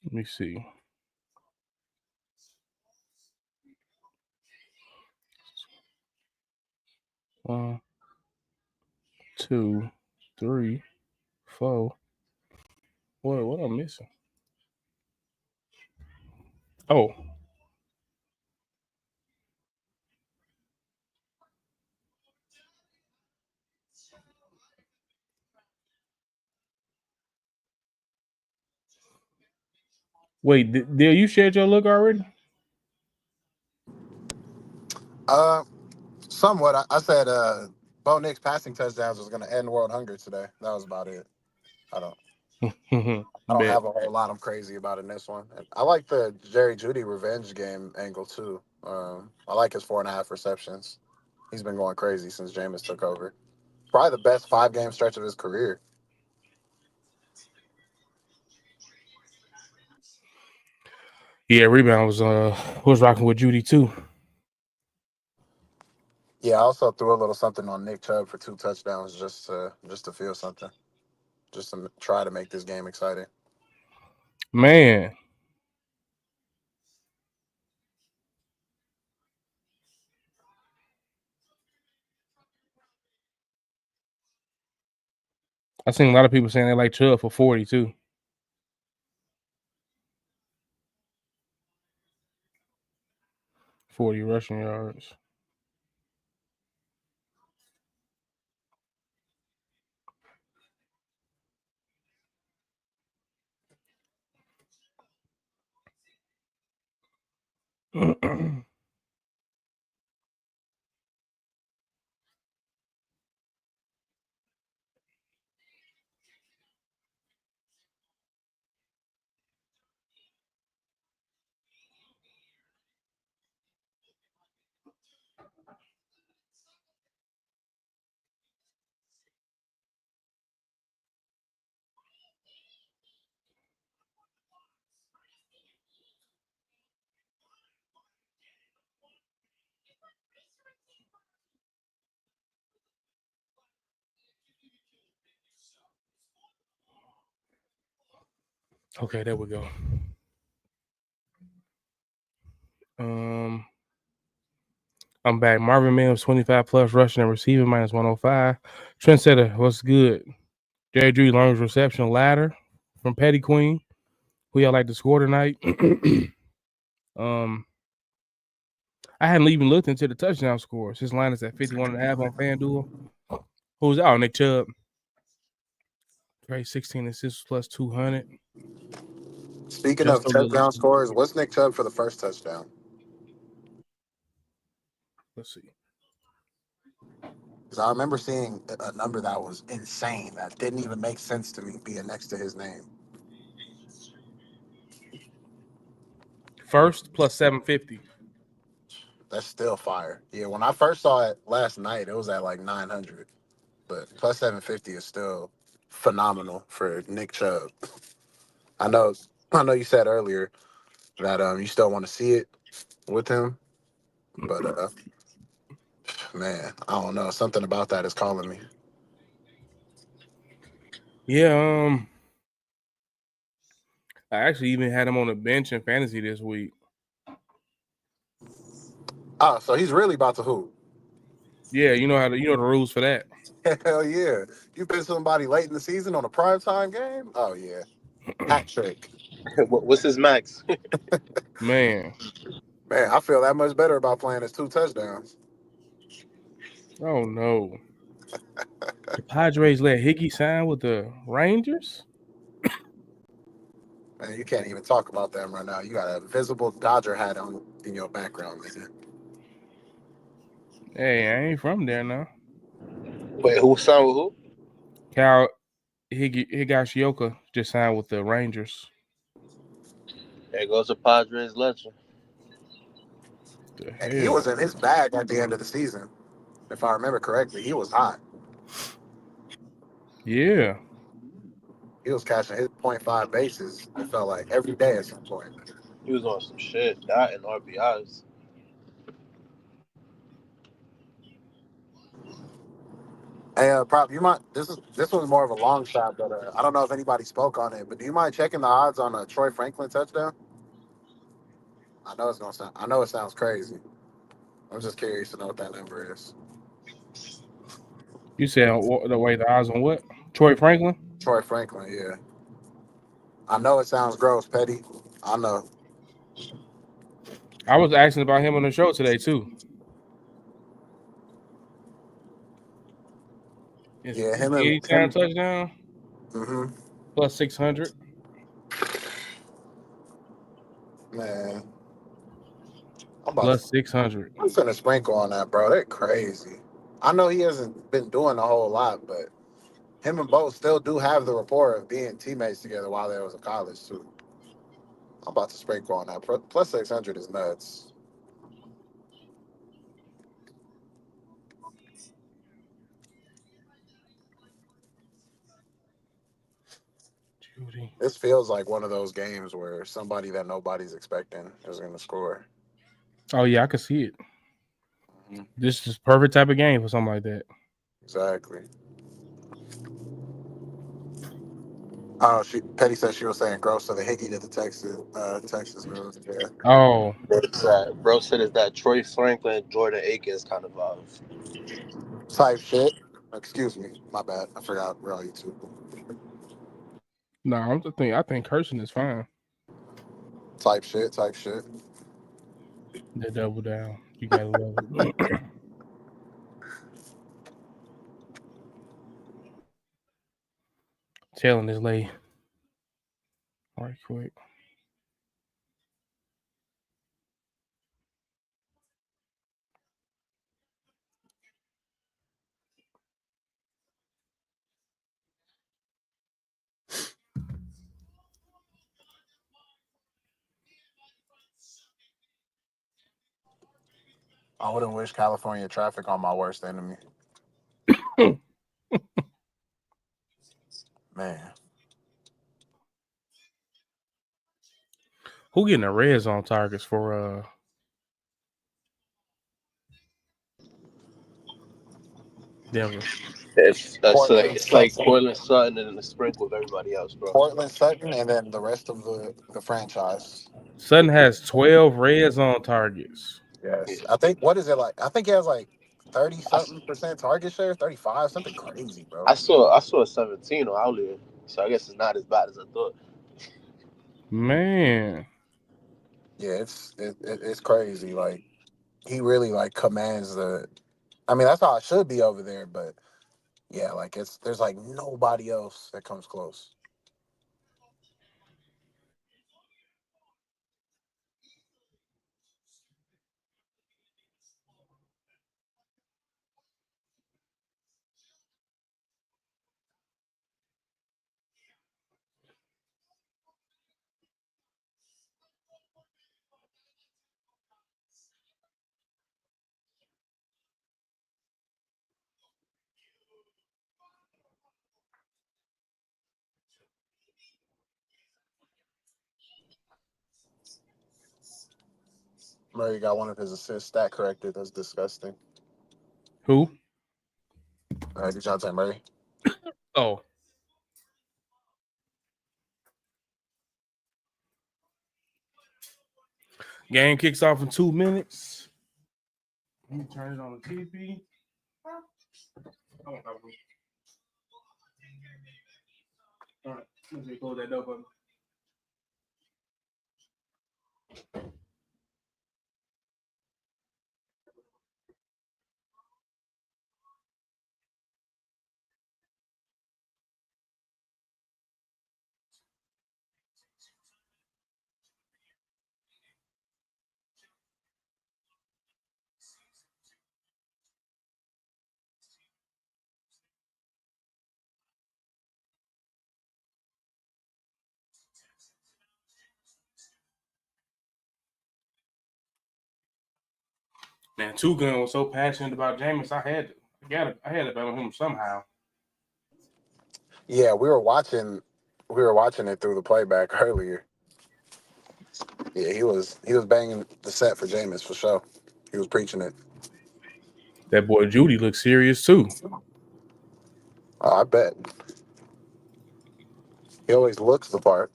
Let me see. One, 2, 3, 4. What I'm missing? Oh. Wait, did you shared your look already? Somewhat. I said Bo Nix passing touchdowns was going to end world hunger today. That was about it. I don't Bet. have a whole lot I'm crazy about in this one. I like the Jerry Jeudy revenge game angle too. I like his 4.5 receptions. He's been going crazy since Jameis took over. Probably the best 5-game stretch of his career. Yeah, Rebound was rocking with Judy too. Yeah, I also threw a little something on Nick Chubb for 2 touchdowns just to feel something, just to try to make this game exciting. Man. I seen a lot of people saying they like Chubb for 40 too. $40 rushing yards. Okay, there we go. I'm back. Marvin Mims, 25 plus rushing and receiving minus 105. Trendsetter, what's good? Jerry Drew, longest reception ladder from Petty Queen. Who y'all like to score tonight? I hadn't even looked into the touchdown scores. His line is at 51.5 on FanDuel. Who's out? Nick Chubb. Right, 16 assists plus 200. Speaking Just of over. touchdown scores, what's Nick Chubb for the first touchdown? Let's see. Because I remember seeing a number that was insane, that didn't even make sense to me being next to his name. First plus 750. That's still fire. Yeah, when I first saw it last night, it was at like 900. But plus 750 is still phenomenal for Nick Chubb. I know you said earlier that you still want to see it with him, but man, I don't know. Something about that is calling me. Yeah, I actually even had him on the bench in fantasy this week. Oh, so he's really about to hoop. Yeah, you know the rules for that. Hell yeah. You been somebody late in the season on a primetime game? Oh yeah. Hat trick. What's his max? Man. Man, I feel that much better about playing his 2 touchdowns. Oh no. The Padres let Hickey sign with the Rangers? Man, you can't even talk about them right now. You got a visible Dodger hat on in your background, man. Hey, I ain't from there now. Wait, who signed with who? Cal Higashioka just signed with the Rangers. There goes a Padres legend. The And he was hell? in his bag at the end of the season. If I remember correctly, he was hot. Yeah. He was catching his .5 bases, it felt like, every day at some point. He was on some shit. That and RBIs. Hey, Prop, you mind? This one's more of a long shot, but I don't know if anybody spoke on it. But do you mind checking the odds on a Troy Franklin touchdown? I know it sounds crazy. I'm just curious to know what that number is. You said the odds on what? Troy Franklin. Troy Franklin, yeah. I know it sounds gross, Petty. I know. I was asking about him on the show today too. It's Yeah, him. anytime touchdown Mm-hmm. plus 600. Man, I'm about to. Plus 600. I'm finna sprinkle on that, bro. They're crazy. I know he hasn't been doing a whole lot, but him and Bo still do have the rapport of being teammates together while they was in college too. I'm about to sprinkle on that. Plus 600 is nuts. Judy. This feels like one of those games where somebody that nobody's expecting is going to score. Oh yeah, I can see it. Mm-hmm. This is perfect type of game for something like that. Exactly. Oh, Petty said she was saying gross, so the hickey to the Texas girls. Yeah. Oh, Bro said it's that Troy Franklin, Jordan Akins kind of vibe. Type shit. Excuse me. My bad. I forgot we're on YouTube. no, I think cursing is fine. Type shit. The double down. You gotta love it. Telling this lady. Right quick. I wouldn't wish California traffic on my worst enemy. Man. Who getting the red zone targets for Denver? It's like Portland Sutton and the sprinkle with everybody else, bro. Portland Sutton and then the rest of the franchise. Sutton has 12 red zone targets. Yes. Yeah. I think, what is it like? I think he has like 30 something percent target share, 35, something crazy, bro. I saw a 17 on Outlier, so I guess it's not as bad as I thought. Man. Yeah, it's crazy. Like, he really like commands the. I mean, that's how it should be over there, but yeah, like there's like nobody else that comes close. Murray got one of his assists stat corrected. That's disgusting. Who? DeJounte Murray. Oh. Game kicks off in 2 minutes. Let me turn it on the TV. All right. Let me close that door button. Man, Two Gun was so passionate about Jameis. I had to bet on him somehow. Yeah, we were watching it through the playback earlier. Yeah, he was banging the set for Jameis for sure. He was preaching it. That boy Judy looks serious too. Oh, I bet. He always looks the part.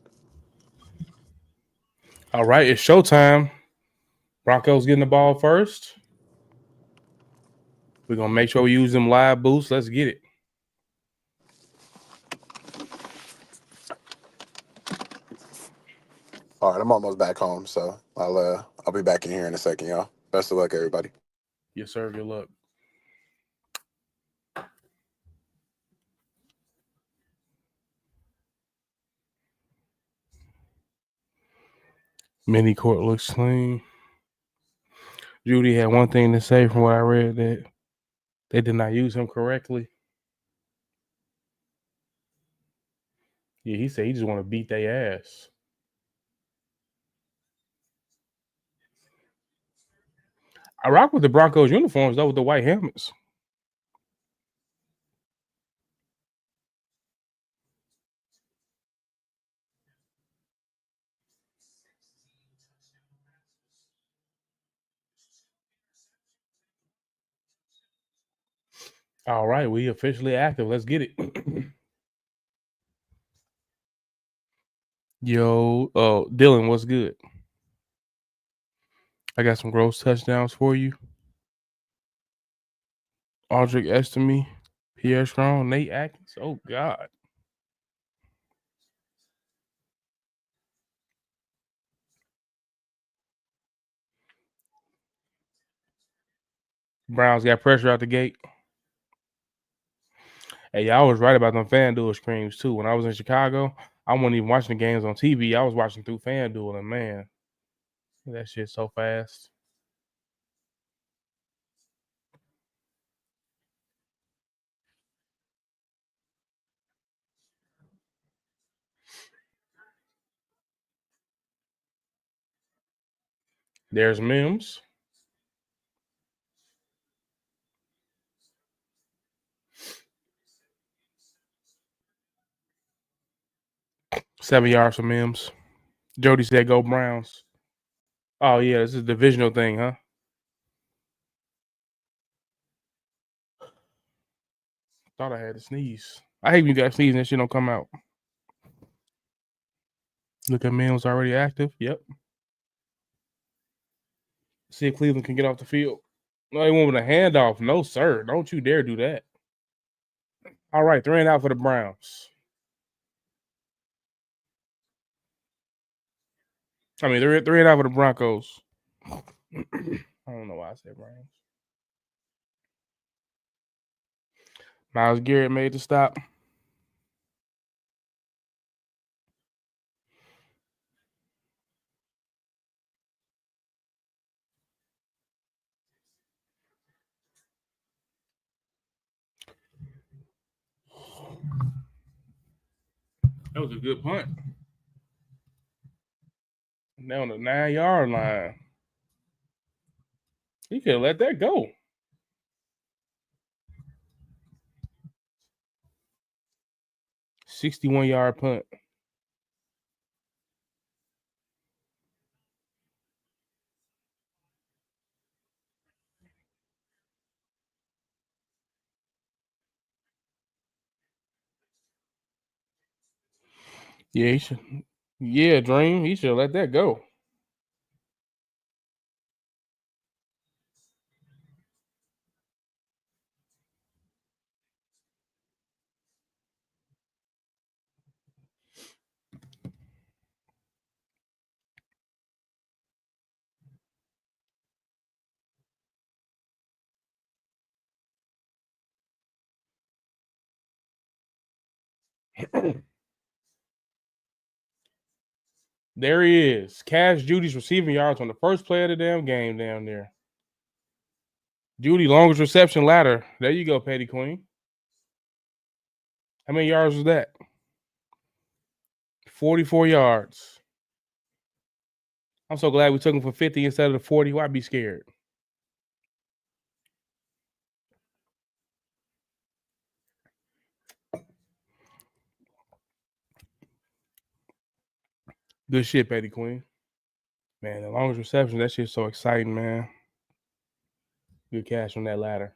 All right, it's showtime. Broncos getting the ball first. We're gonna make sure we use them live boosts. Let's get it. All right, I'm almost back home, so I'll be back in here in a second, y'all. Best of luck, everybody. You serve your luck. Mini court looks clean. Judy had one thing to say from what I read, that they did not use him correctly. Yeah, he said he just want to beat their ass. I rock with the Broncos uniforms though, with the white helmets. All right, we officially active. Let's get it. Yo, Dylan, what's good? I got some gross touchdowns for you. Audric Estime, Pierre Strong, Nate Atkins. Oh, God. Browns got pressure out the gate. Hey, y'all was right about them FanDuel screens, too. When I was in Chicago, I wasn't even watching the games on TV. I was watching through FanDuel, and, man, that shit so fast. There's Mims. $7 yards for Mims. Jody said go Browns. Oh, yeah, this is a divisional thing, huh? Thought I had to sneeze. I hate when you got to sneeze and that shit don't come out. Look at Mims already active. Yep. See if Cleveland can get off the field. No, they went with a handoff. No, sir. Don't you dare do that. All right, 3 and out for the Browns. I mean, 3 and out for the Broncos. I don't know why I said Browns. Myles Garrett made the stop. That was a good punt. Now on the 9-yard line. He could have let that go. $61-yard punt. Yeah, he should. Yeah, Dream. He should have let that go. There he is. Cash Judy's receiving yards on the first play of the damn game down there. Judy, longest reception ladder. There you go, Petty Queen. How many yards was that? 44 yards. I'm so glad we took him for 50 instead of the 40. Why be scared? Good shit, Petty Queen. Man, the longest reception, that shit's so exciting, man. Good cash on that ladder.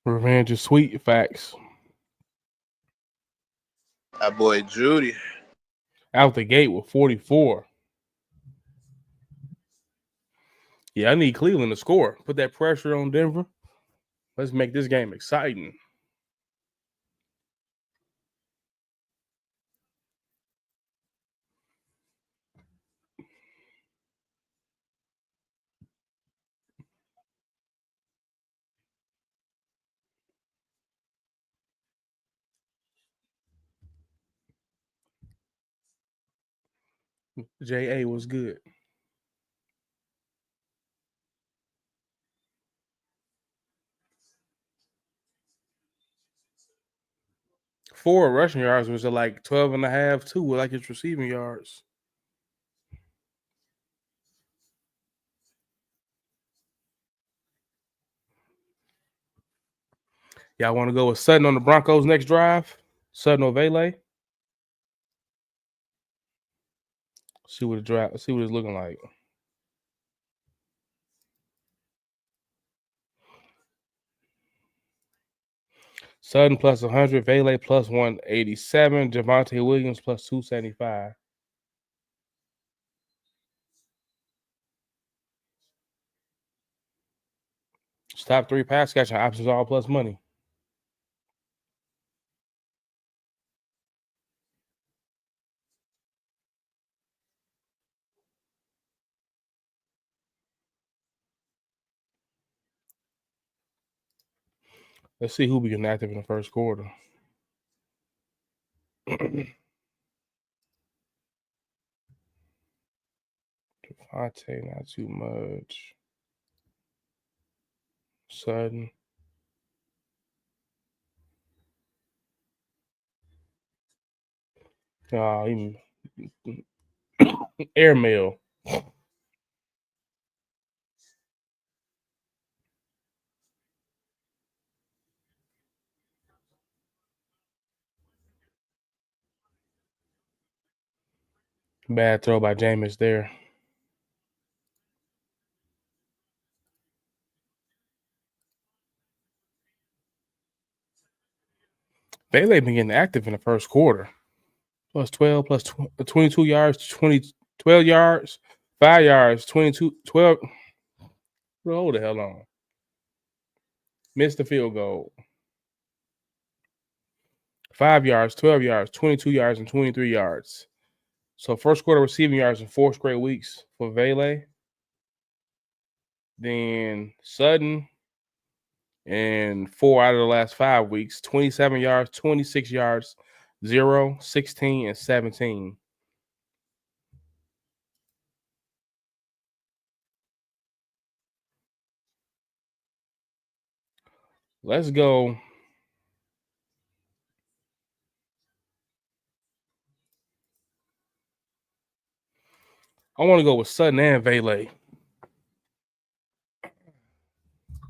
Revenge is sweet. Facts. That boy Judy. Out the gate with 44. Yeah, I need Cleveland to score. Put that pressure on Denver. Let's make this game exciting. JA was good. Four rushing yards was at like 12 and a half, too, with like his receiving yards. Y'all want to go with Sutton on the Broncos next drive? Sutton or Vele? See what it's looking like. Sutton plus 100, Vele plus 187, Javonte Williams plus 275. Top 3 pass catching options all plus money. Let's see who be getting active in the first quarter. Javonte, not too much. Sutton. Airmail. Bad throw by Jameis there. Bailey been getting active in the first quarter. Plus 12, plus 22 yards, 12 yards, 5 yards, 22, 12. Hold the hell on. Missed the field goal. 5 yards, 12 yards, 22 yards, and 23 yards. So first quarter receiving yards in 4 straight weeks for Vele. Then Sutton in 4 out of the last 5 weeks, 27 yards, 26 yards, 0, 16, and 17. Let's go. I want to go with Sutton and Vele.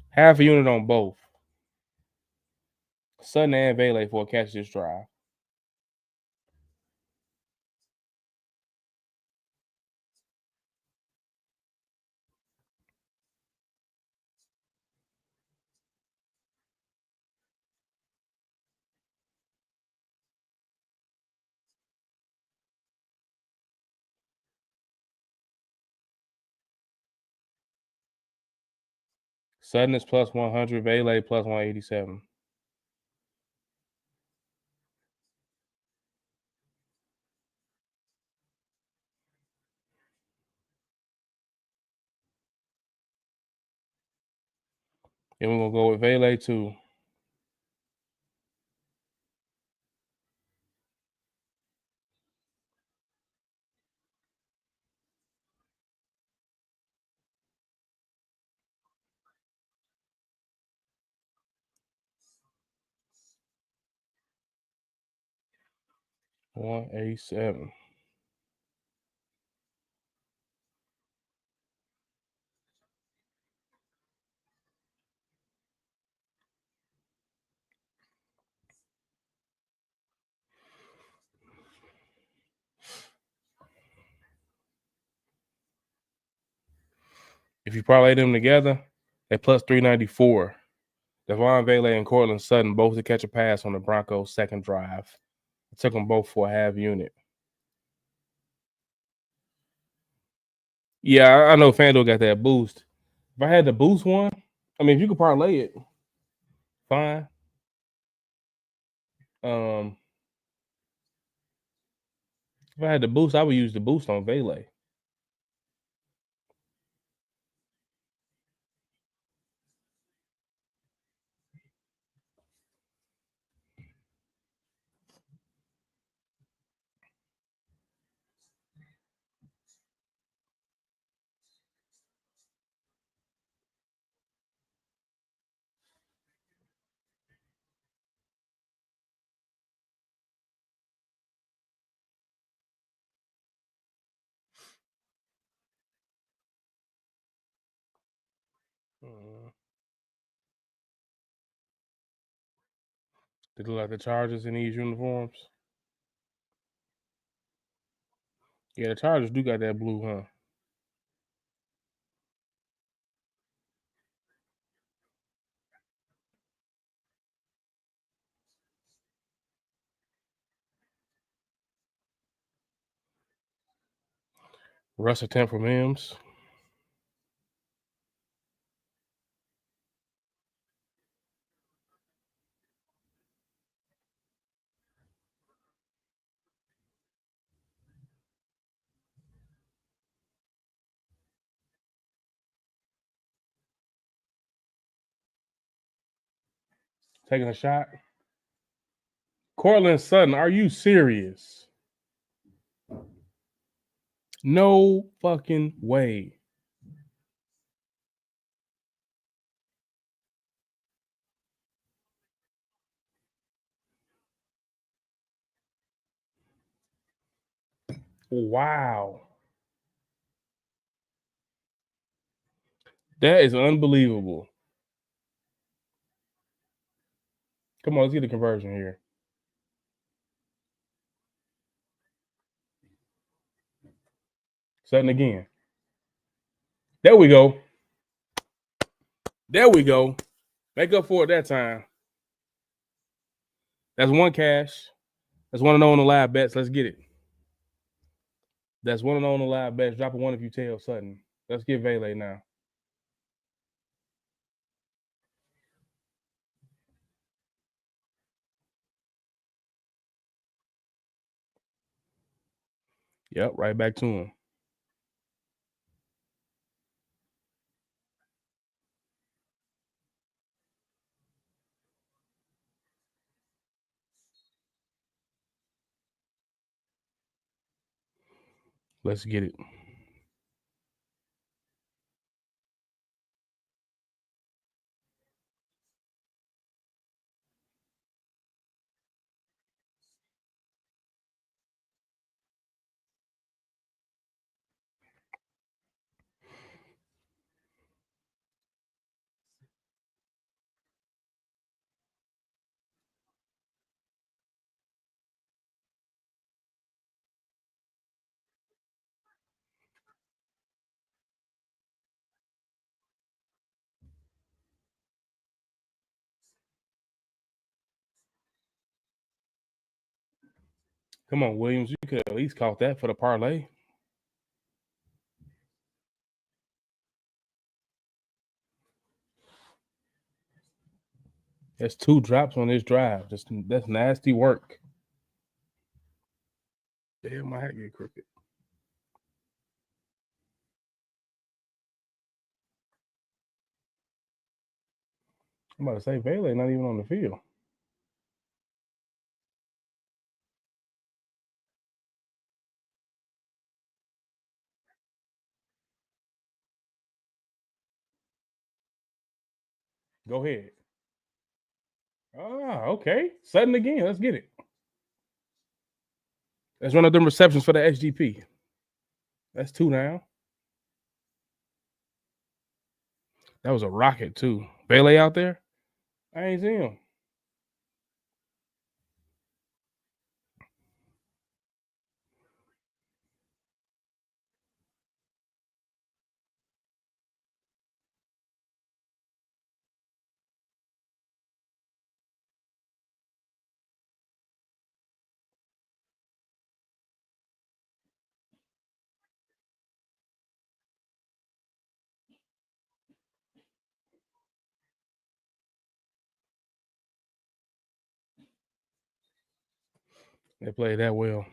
Half a unit on both. Sutton and Vele for a catch this drive. Sutton is plus 100, Vele plus 187. And we're going to go with Vele too. $187. If you parlay them together, they plus 394. Devon Bailey and Cortland Sutton both to catch a pass on the Broncos' second drive. I took them both for a half unit. Yeah, I know FanDuel got that boost. If I had the boost one, I mean, if you could parlay it, fine. If I had the boost, I would use the boost on Bailey. They look like the Chargers in these uniforms. Yeah, the Chargers do got that blue, huh? Russ attempt from Mims. Taking a shot. Cortland Sutton, are you serious? No fucking way. Wow. That is unbelievable. Come on, let's get the conversion here. Sutton again. There we go. There we go. Make up for it that time. That's one cash. That's 1-0 on the live bets. Let's get it. That's 1-0 on the live bets. Drop a one if you tail Sutton. Let's get Vele now. Yep, right back to him. Let's get it. Come on, Williams. You could at least caught that for the parlay. That's 2 drops on this drive. That's nasty work. Damn, my hat get crooked. I'm about to say Vele not even on the field. Go ahead. Ah, okay. Sutton again. Let's get it. Let's run up them receptions for the SGP. That's 2 now. That was a rocket too. Bailey out there? I ain't see him. They played that well.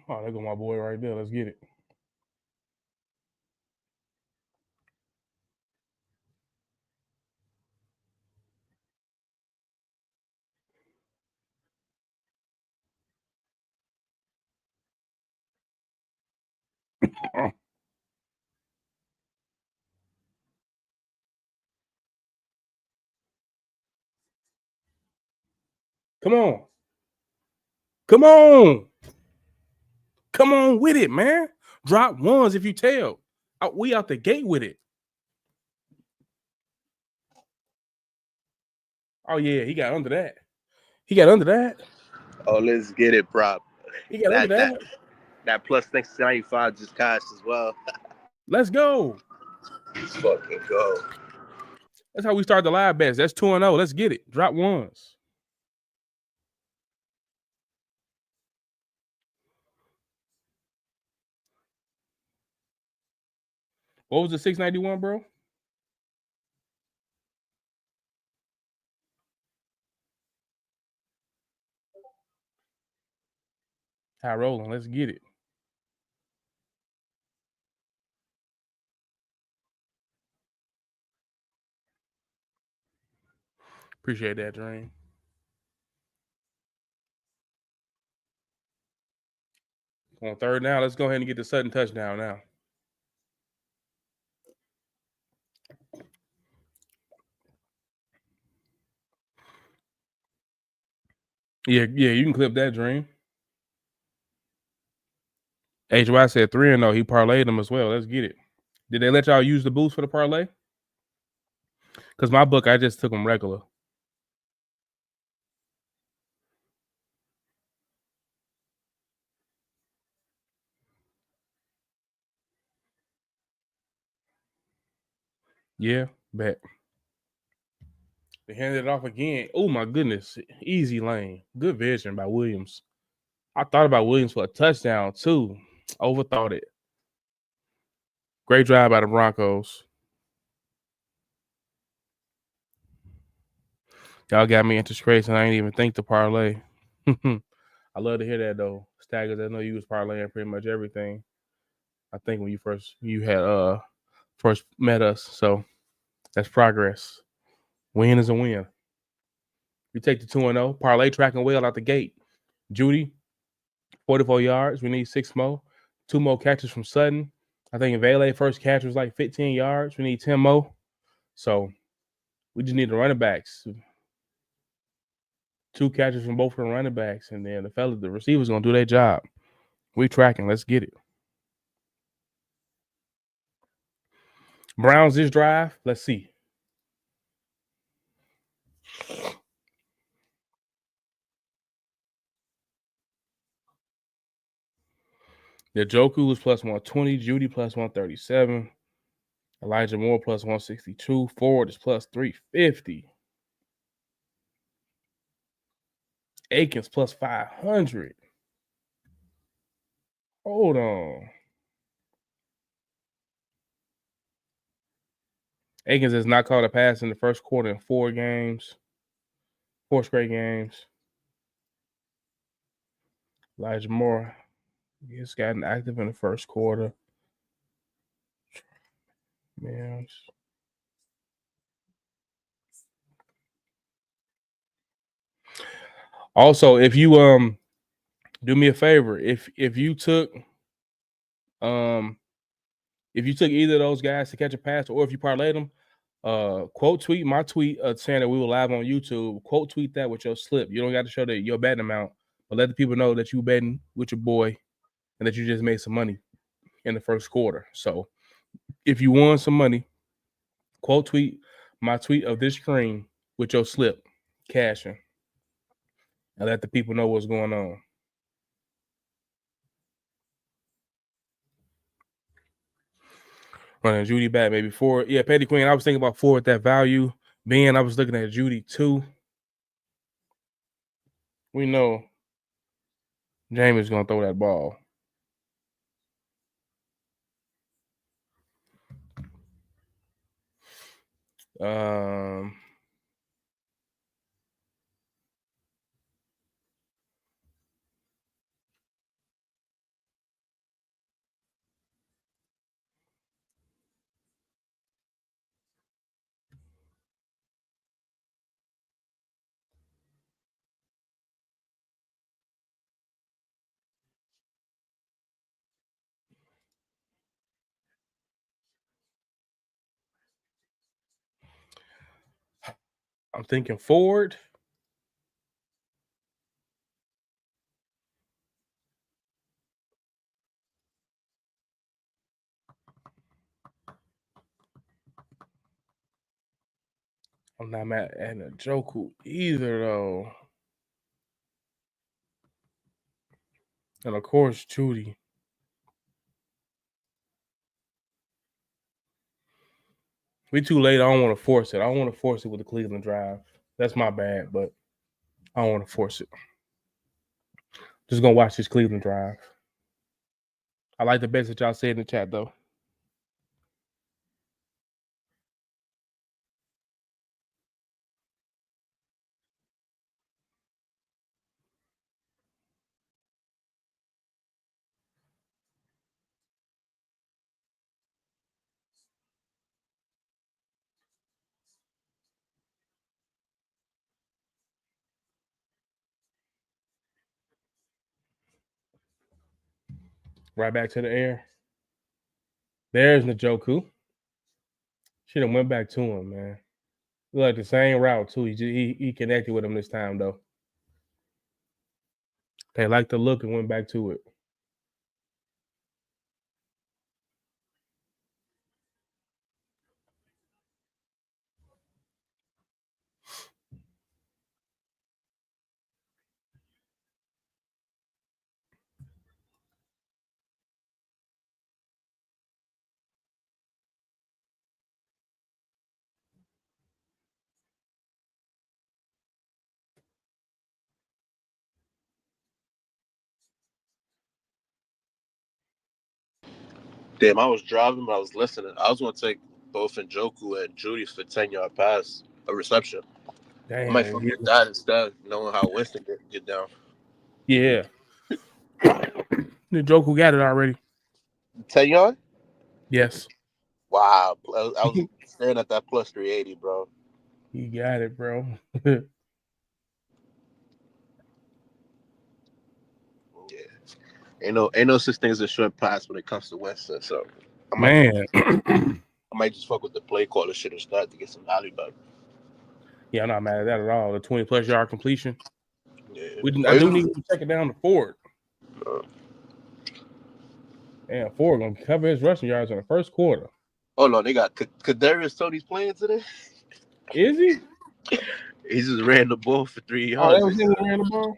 Oh, there go my boy right there. Let's get it. Come on. Come on. Come on with it, man. Drop ones if you tell. We out the gate with it. Oh, yeah. He got under that. He got under that. Oh, let's get it, prop. He got under that. That plus 95 just cashed as well. Let's go. Let's fucking go. That's how we start the live bets. That's 2-0. Let's get it. Drop ones. What was the 691, bro? High rolling. Let's get it. Appreciate that, Dream. On third now, let's go ahead and get the sudden touchdown now. Yeah, you can clip that, Dream. HY said 3-0. He parlayed them as well. Let's get it. Did they let y'all use the boost for the parlay? Because my book, I just took them regular. Yeah, bet. They handed it off again. Oh, my goodness. Easy lane. Good vision by Williams. I thought about Williams for a touchdown, too. Overthought it. Great drive by the Broncos. Y'all got me into trades, and I didn't even think to parlay. I love to hear that, though. Staggers, I know you was parlaying pretty much everything. I think when you had first met us. So that's progress. Win is a win. You take the 2-0. Parlay tracking well out the gate. Judy, 44 yards. We need 6 more. 2 more catches from Sutton. I think Vele first catch was like 15 yards. We need 10 more. So we just need the running backs. 2 catches from both of the running backs. And then the receivers going to do their job. We tracking. Let's get it. Browns this drive. Let's see. The Joku was plus 120. Judy plus 137. Elijah Moore plus 162. Ford is plus 350. Akins plus 500. Hold on. Akins has not caught a pass in the first quarter in 4 straight games. Elijah Moore has gotten active in the first quarter. Man. Also, if you do me a favor, if you took either of those guys to catch a pass, or if you parlayed them, quote tweet my tweet saying that we were live on YouTube. Quote tweet that with your slip. You don't got to show your betting amount, but let the people know that you betting with your boy and that you just made some money in the first quarter. So if you won some money, quote tweet my tweet of this screen with your slip, cashing, and let the people know what's going on. Running Judy back, maybe 4. Yeah, Petty Queen. I was thinking about 4 at that value. Ben, I was looking at Judy too. We know James is gonna throw that ball. I'm thinking forward. I'm not mad at Njoku either, though. And of course, Judy. We too late. I don't want to force it. I don't want to force it with the Cleveland drive. That's my bad, but I don't want to force it. Just gonna watch this Cleveland drive. I like the bets that y'all said in the chat, though. Right back to the air. There's Njoku. Should have went back to him, man. Look like the same route too. He connected with him this time though. They liked the look and went back to it. Damn, I was driving, but I was listening. I was going to take both Njoku and Judy for 10-yard pass, a reception. I might Damn. fucking that instead, knowing how Winston get down. Yeah. Njoku got it already. 10-yard? Yes. Wow. I was staring at that plus 380, bro. He got it, bro. Yeah. Ain't no such thing as a short pass when it comes to Winston, so I might just fuck with the play call and shit and start to get some value back. Yeah, I'm not mad at that at all. The 20+ yard completion. Yeah. I do need to check it down to Ford. And Ford gonna cover his rushing yards in the first quarter. Oh no, they got Kadarius Tony's playing today. Is he? He just ran the ball for 3 Oh, yards. that was him who ran the ball?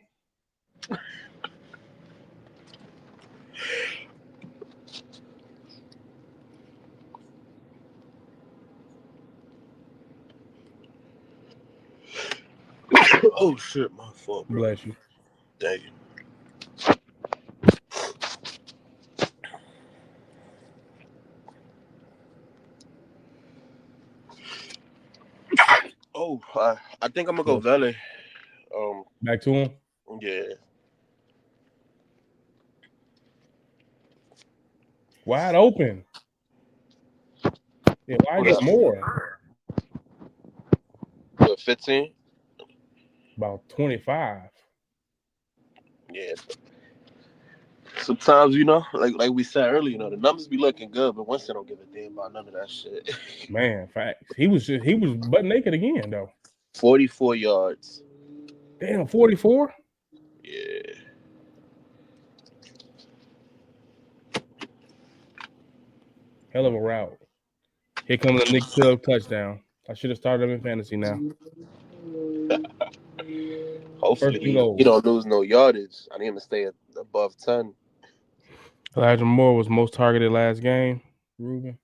Oh shit, my fault, bro. Bless you. Thank you. Oh, I think I'm gonna go Vele. Back to him. Yeah. Wide open. Yeah, why get more? What, 15? About 25. Yeah. Sometimes, like we said earlier, the numbers be looking good, but Winston don't give a damn about none of that shit. Man, facts. He was butt naked again though. 44 yards. Damn, 44? Yeah. Hell of a route. Here comes the Nick Chubb touchdown. I should have started him in fantasy now. Hopefully he don't lose no yardage. I need him to stay above 10. Elijah Moore was most targeted last game. Ruben.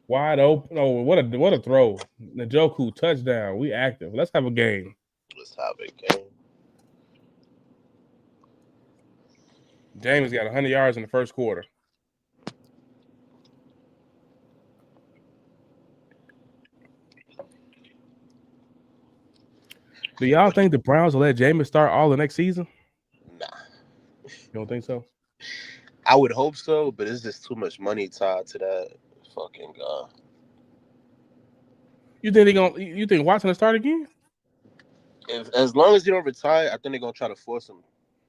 Wide open. Oh, what a throw. Njoku touchdown. We active. Let's have a game. Let's have a game. James got 100 yards in the first quarter. Do y'all think the Browns will let Jameis start all the next season? Nah. You don't think so? I would hope so, but it's just too much money tied to that fucking guy. You think Watson will start again? As long as you don't retire, I think they're gonna try to force him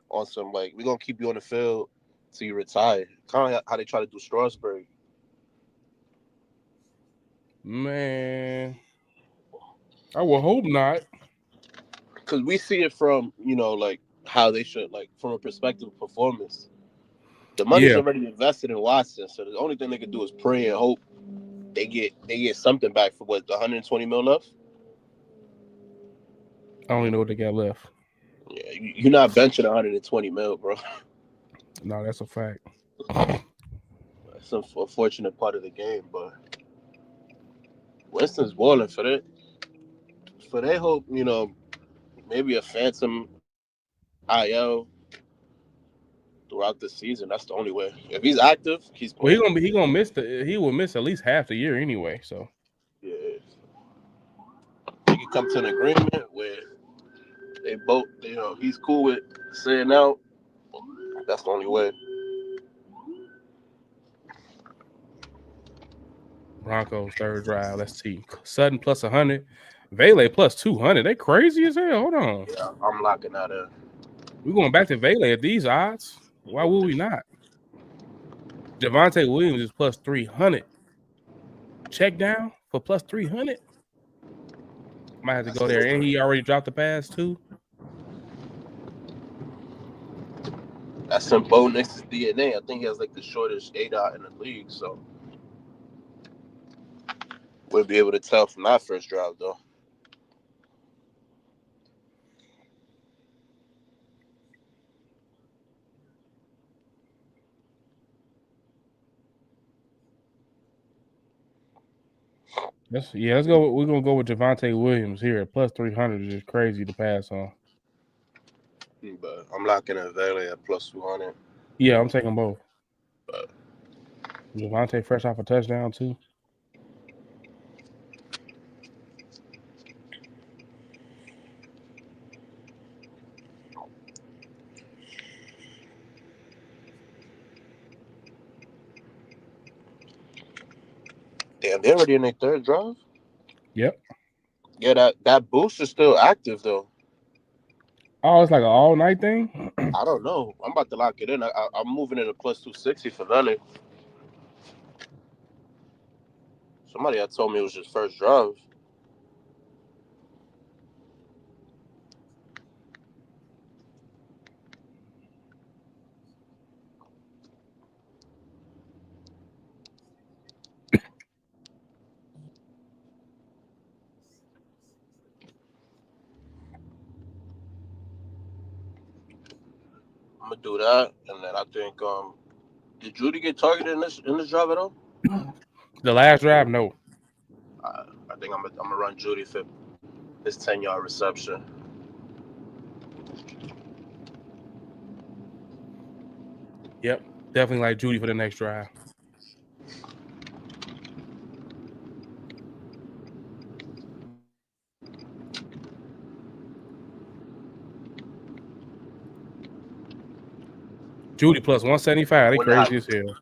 on some like we're gonna keep you on the field till you retire. Kind of how they try to do Strasburg. Man, I will hope not. Because we see it from like how they should like from a perspective of performance. The money's already invested in Watson, so the only thing they can do is pray and hope they get something back for what the 120 mil left. I don't even know what they got left. Yeah, you're not benching 120 mil, bro. No, that's a fact. That's an unfortunate part of the game, but Winston's balling for that. For they hope, maybe a phantom IL throughout the season. That's the only way. If he's active, he's Well, playing. he will miss at least half the year anyway. So Yeah, they can come to an agreement where they both, he's cool with saying out. That's the only way. Broncos third drive. Let's see. Sutton plus 100. Vele plus 200. They crazy as hell. Hold on. Yeah, I'm locking out of. We're going back to Vele at these odds. Why would we not? Javonte Williams is plus 300. Check down for plus 300. Might have to go there. And he already dropped the pass too. That's some Bo Nix's DNA. I think he has like the shortest ADOT in the league, so we'll be able to tell from that first drive though. Let's go. We're gonna go with Javonte Williams here at plus 300. Is just crazy to pass on. But I'm locking in Valley at plus 200. Yeah, I'm taking both. But Javonte fresh off a touchdown too. damn, they're already in their third drive. Yep. Yeah, that boost is still active though. Oh, it's like an all night thing. I don't know. I'm about to lock it in. I'm moving it to plus 260 for Valley. Somebody had told me it was just first drive. I'm gonna do that, and then I think did Judy get targeted in this drive at all? The last drive, no. I think I'm gonna run Judy for his 10-yard reception. Yep, definitely like Judy for the next drive. Judy plus 175. They crazy as hell.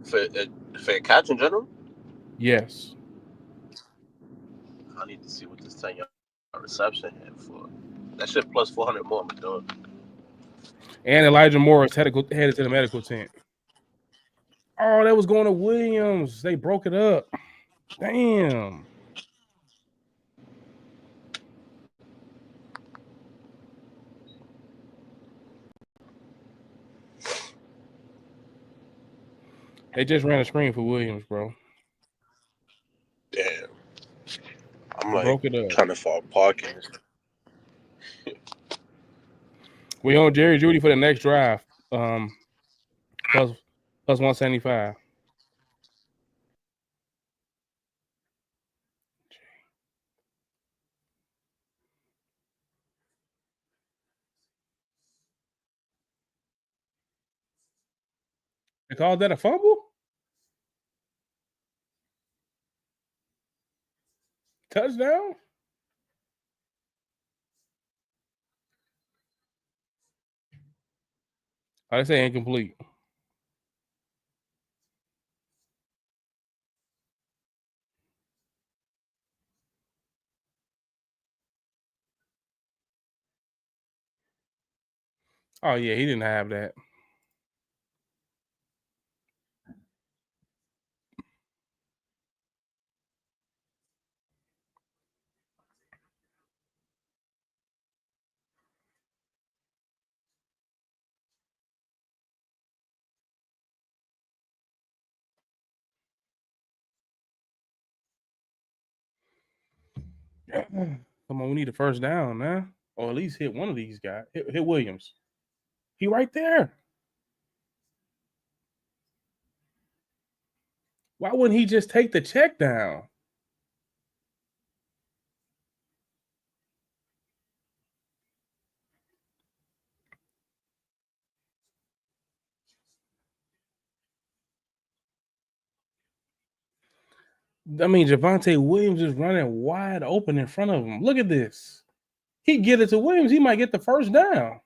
For a catch in general? Yes. I need to see what this 10-yard reception had for. That shit plus 400 more. I'm gonna do it. And Elijah Morris headed to the medical tent. Oh, that was going to Williams. They broke it up. Damn. They just ran a screen for Williams, bro. Damn. I'm Broke it up. trying to fall parking. We own Jerry Judy for the next drive. Plus 175. They called that a fumble? Touchdown? I say incomplete. Oh yeah, he didn't have that. Come on, we need a first down, man. Or at least hit one of these guys. Hit Williams. He right there. Why wouldn't he just take the check down? I mean, Javonte Williams is running wide open in front of him. Look at this. He get it to Williams. He might get the first down.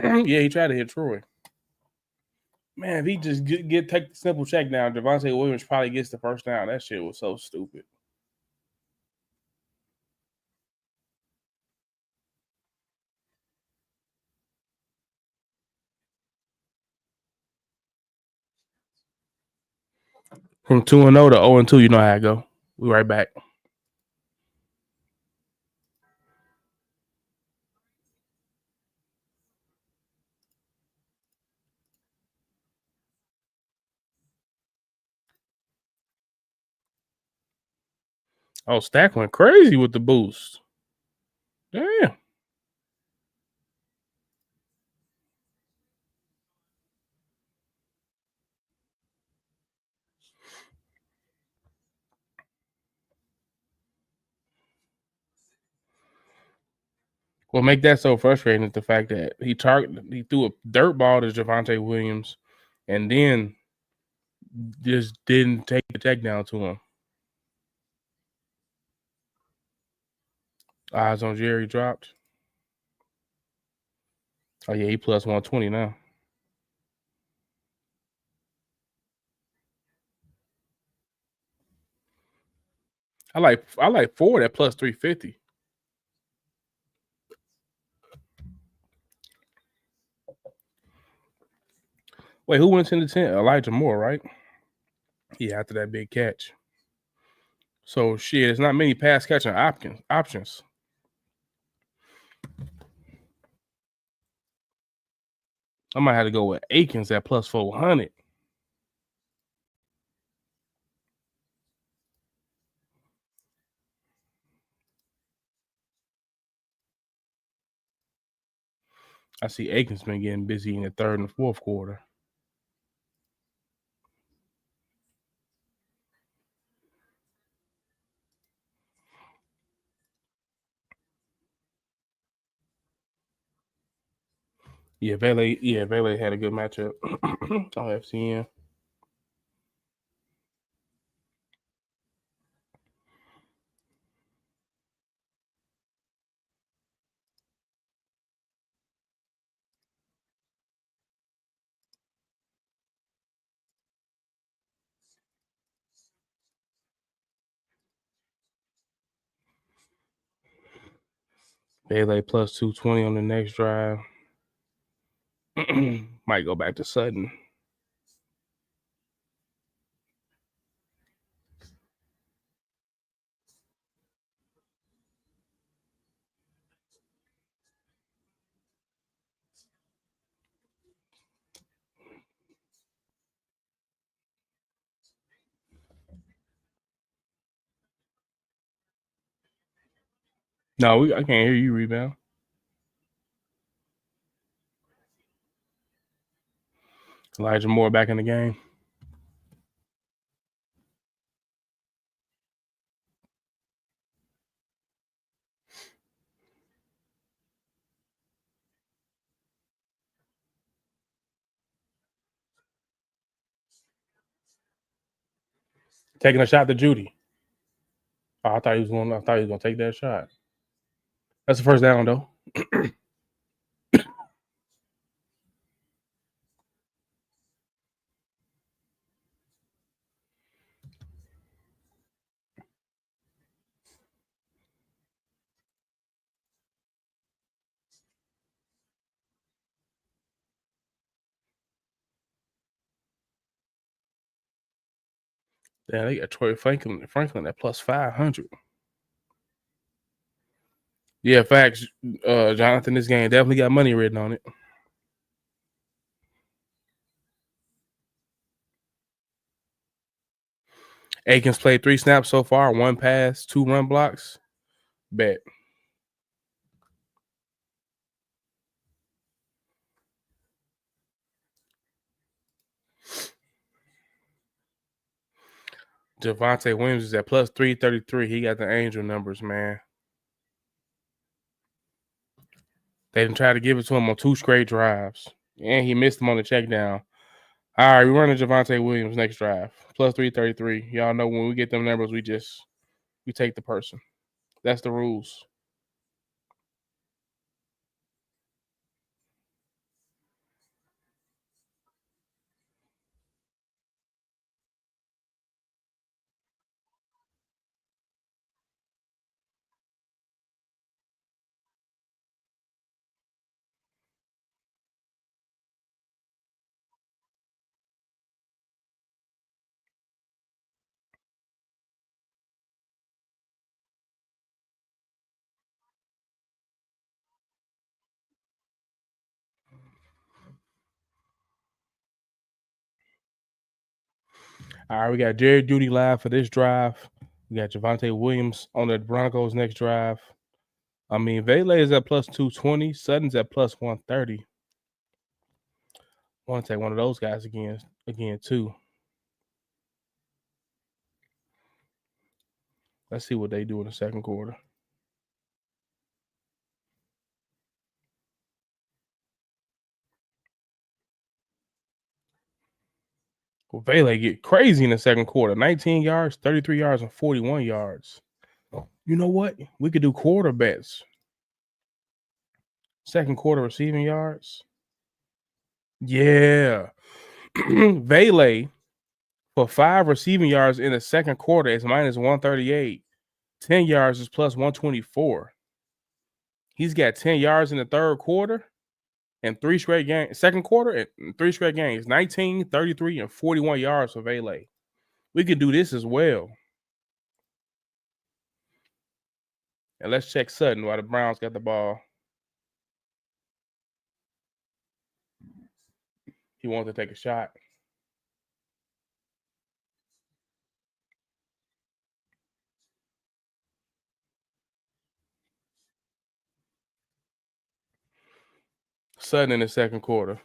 Yeah, he tried to hit Troy. Man, if he just take the simple check down, Javonte Williams probably gets the first down. That shit was so stupid. From 2-0 to 0-2, you know how I go. We right back. Oh, Stack went crazy with the boost. Damn. What make that so frustrating is the fact that he threw a dirt ball to Javonte Williams and then just didn't take the check down to him. Eyes on Jerry dropped. Oh yeah, he plus 120 now. I like Ford at plus 350. Wait, who went in the tent? Elijah Moore, right? Yeah, after that big catch. So shit, it's not many pass catching options. I might have to go with Akins at plus 400. I see Akins been getting busy in the third and fourth quarter. Yeah, Vele had a good matchup on FCN. Vele plus 220 on the next drive. Might go back to Sutton. No, I can't hear you, Rebound. Elijah Moore back in the game. Taking a shot to Judy. Oh, I thought he was gonna take that shot. That's the first down though. Yeah, they got Troy Franklin at plus 500. Yeah, facts. Jonathan, this game definitely got money written on it. Akins played 3 snaps so far, 1 pass, 2 run blocks. Bet. Javonte Williams is at plus 333. He got the angel numbers, man. They didn't try to give it to him on 2 straight drives. And he missed them on the check down. All right, we're running Javonte Williams next drive. Plus 333. Y'all know when we get them numbers, we take the person. That's the rules. All right, we got Jared Judy live for this drive. We got Javonte Williams on the Broncos next drive. I mean, Vele is at plus 220. Sutton's at plus 130. I want to take one of those guys again too. Let's see what they do in the second quarter. Well, Vele get crazy in the second quarter. 19 yards, 33 yards, and 41 yards. You know what? We could do quarter bets. Second quarter receiving yards. Yeah. Vele for 5 receiving yards in the second quarter is minus 138. 10 yards is plus 124. He's got 10 yards in the third quarter and 3 straight games. Second quarter and 3 straight games. 19, 33, and 41 yards for Vele. We could do this as well. And let's check Sutton while the Browns got the ball. He wants to take a shot. Sutton in the second quarter.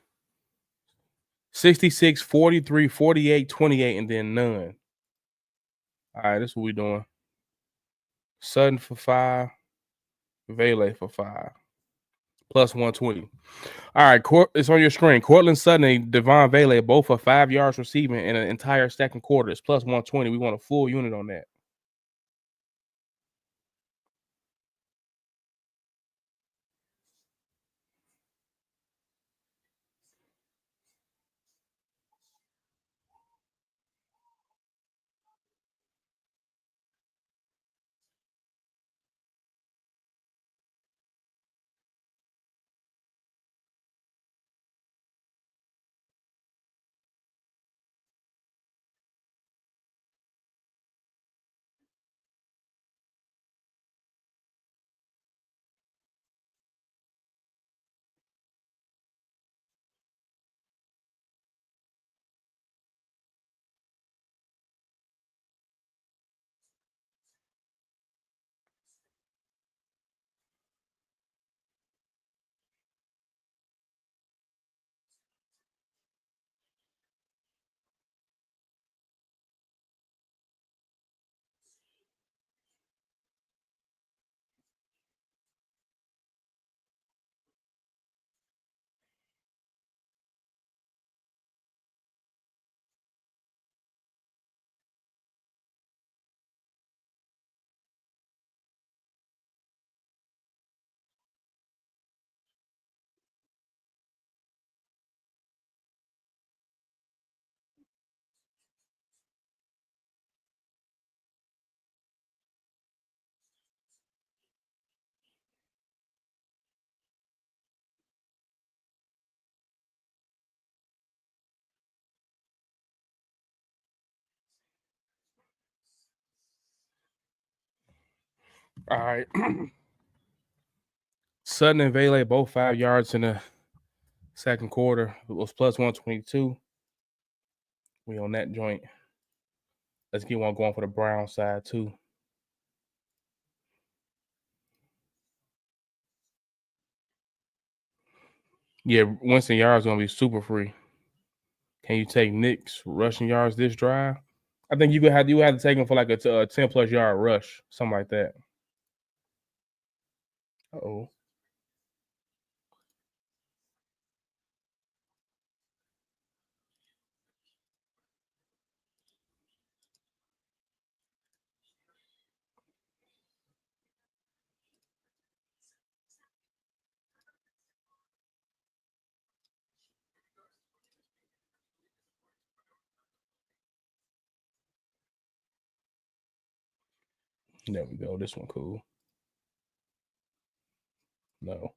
66, 43, 48, 28, and then none. All right, that's what we're doing. Sutton for 5. Vele for 5. Plus 120. All right, it's on your screen. Cortland Sutton and Devon Vele both for 5 yards receiving in an entire second quarter. It's plus 120. We want a full unit on that. All right. Sutton and Vele both 5 yards in the second quarter. It was plus 122. We on that joint. Let's get one going for the Brown side too. Yeah, Winston yards gonna be super free. Can you take Nick's rushing yards this drive? I think you would have to take him for like a 10+ yard rush, something like that. Oh, there we go. This one cool. No.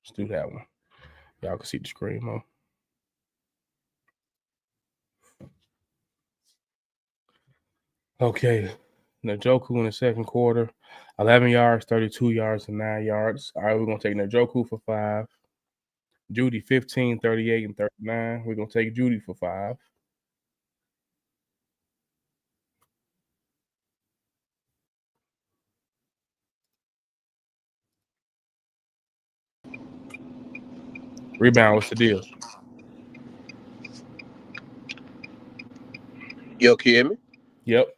Let's do that one. Y'all can see the screen, huh? Okay. Njoku in the second quarter, 11 yards, 32 yards, and 9 yards. All right, we're going to take Njoku for 5. Judy, 15, 38, and 39. We're going to take Judy for 5. Rebound, what's the deal? Yo, can you hear me? Yep.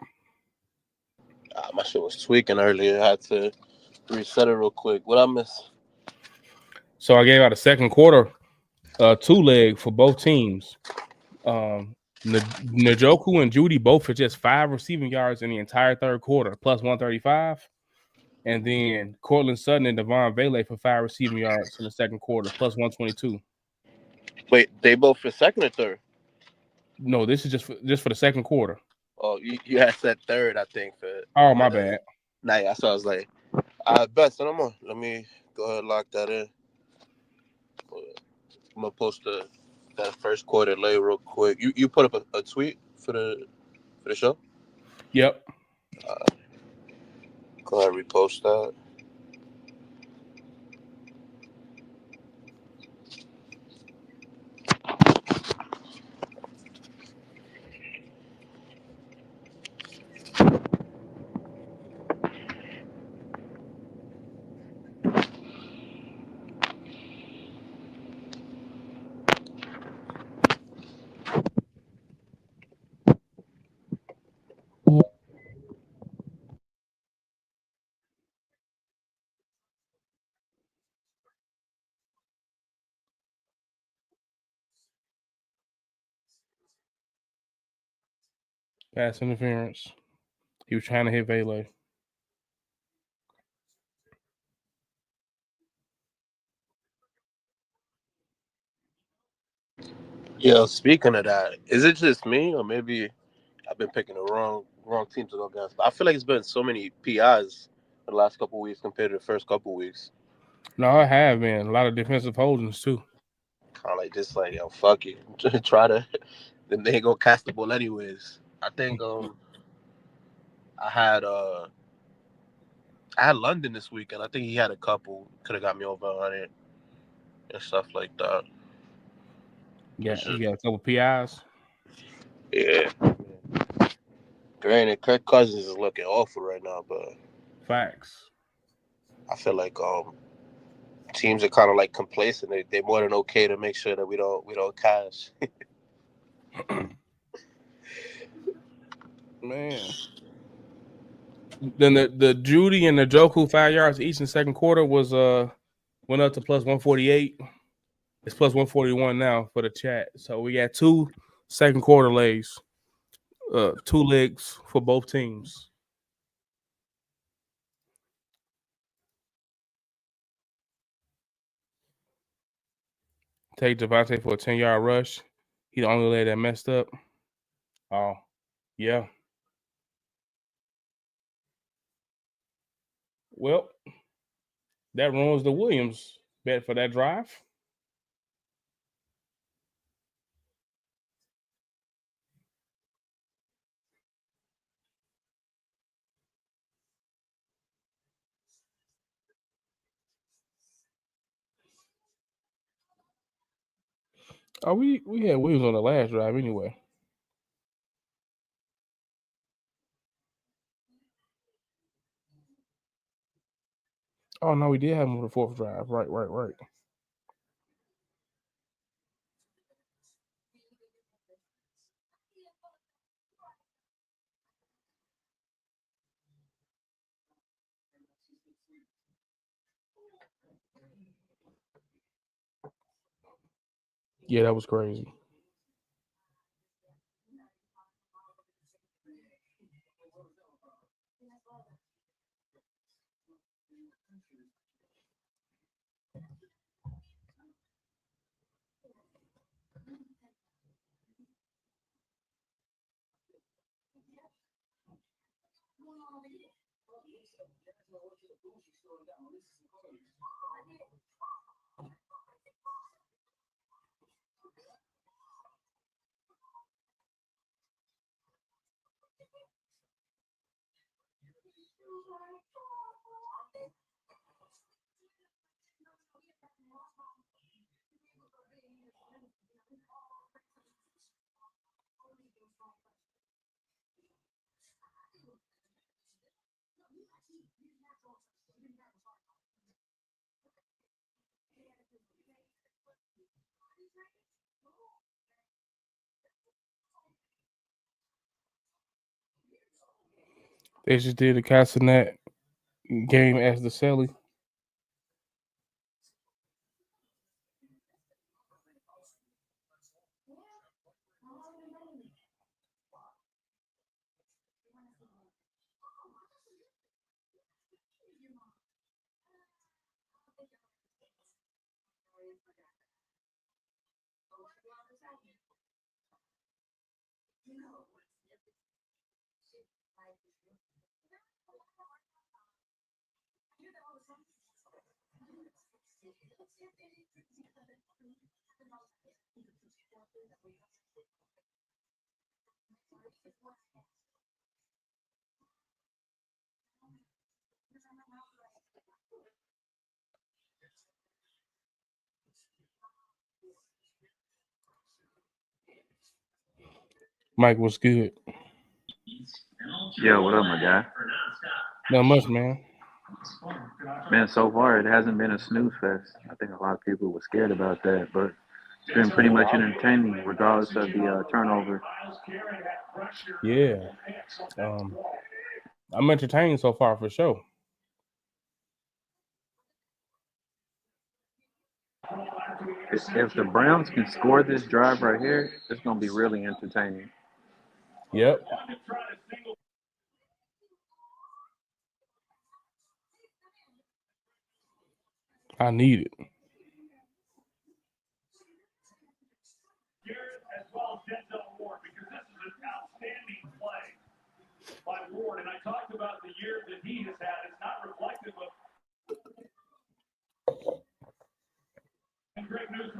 My shit was tweaking earlier. I had to reset it real quick. What I miss? So I gave out a second quarter 2-leg for both teams. Njoku and Judy both for just 5 receiving yards in the entire third quarter, plus 135. And then Cortland Sutton and Devon Vele for 5 receiving yards in the second quarter, plus 122. Wait, they both for second or third? No, this is just for the second quarter. Oh, you had said third, I think. Oh, my bad. Nah, yeah, so I was like, I bet. So I'm on. Let me go ahead and lock that in. I'm gonna post that first quarter lay real quick. You put up a tweet for the show? Yep. Go ahead and repost that. Pass interference. He was trying to hit Vele. Yeah, speaking of that, is it just me or maybe I've been picking the wrong team to go against? I feel like it's been so many PIs the last couple of weeks compared to the first couple of weeks. No, I have been. A lot of defensive holdings, too. Kind of like just like, yo, fuck it. Try to, then they ain't gonna cast the ball anyways. I think I had London this weekend. I think he had a couple. Could have got me over on it and stuff like that. Yeah, you got a couple PIs. Yeah. Granted, Kirk Cousins is looking awful right now, but Facts. I feel like teams are kind of like complacent. They're more than okay to make sure that we don't cash. Man. Then the Judy and the Njoku 5 yards each in the second quarter was went up to plus 148. It's plus 141 now for the chat. So we got 2 second quarter legs, 2 legs for both teams. Take Javonte for a 10-yard rush. He the only leg that messed up. Oh, yeah. Well, that ruins the Williams bet for that drive. Oh, we had Williams on the last drive anyway. Oh no, we did have him on the fourth drive. Right. Yeah, that was crazy. They just did the Castanet game as the Selly. Mike, what's good? Yo, what up, my guy? Not much, man. Man, so far it hasn't been a snooze fest. I think a lot of people were scared about that, but it's been pretty much entertaining, regardless of the turnover. Yeah. I'm entertained so far for sure. If the Browns can score this drive right here, it's gonna be really entertaining. Yep. I need it.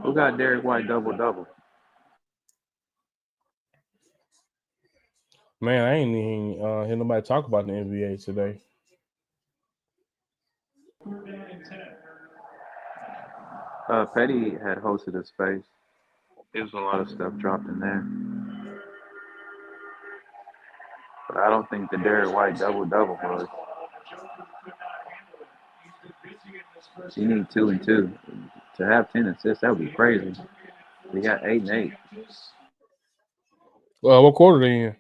Who got Derek White double? Man, I ain't even hear nobody talk about the NBA today. Petty had hosted a space. There was a lot of stuff dropped in there, but I don't think the Derek White double was. You need 2 and 2 to have 10 assists. That would be crazy. We got 8 and 8. What quarter they in?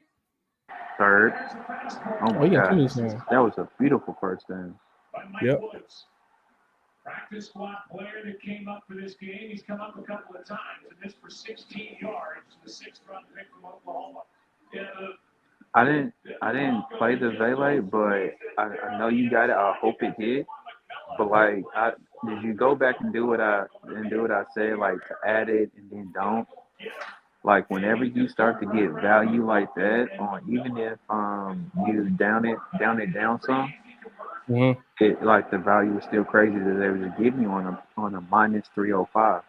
Third. Oh my you got God, 2 this time. that was a beautiful first down. Yep. Practice squad player that came up for this game. He's come up a couple of times, and this for 16 yards, the 6th-round pick from Oklahoma. I didn't play the Vele, but I know you got it. I hope it hit. But like, did you go back and do what I said, like to add it and then don't? Like whenever you start to get value like that, on even if you down it some, Mm-hmm. it like the value is still crazy that they were giving you on a minus 305.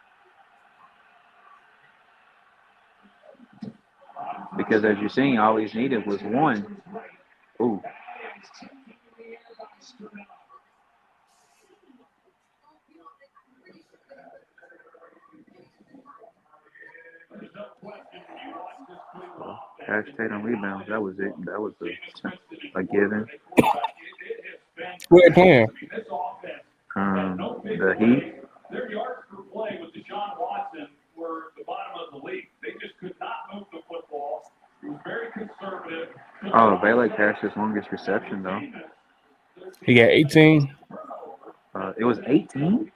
Because as you're seeing, all he's needed was one. Ooh. Cash Tatum rebounds. That was it. That was a given. Who they playing? The Heat. Their yards per play with Deshaun Watson were the bottom of the league. They just could not move the football. He was very conservative. Oh, Baylor Cash's longest reception though. He got 18, It was 18.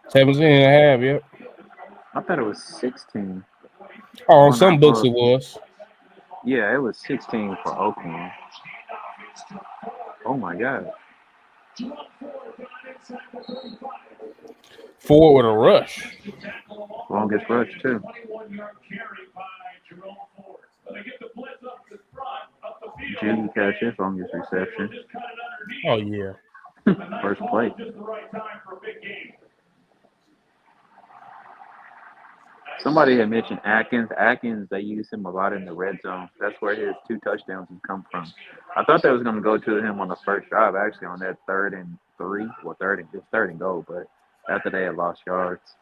17 and a half, yep. I thought it was 16. Oh, on some books it was. Yeah, it was 16 for Oakland. Oh my God. Forward with a rush. Longest rush too. Judy Cash's longest reception. Oh yeah. First play. Somebody had mentioned Atkins. Atkins, they use him a lot in the red zone. That's where his 2 touchdowns have come from. I thought that was going to go to him on the first drive, actually, on that 3rd and 3. Well, it's 3rd and goal, but after they had lost yards.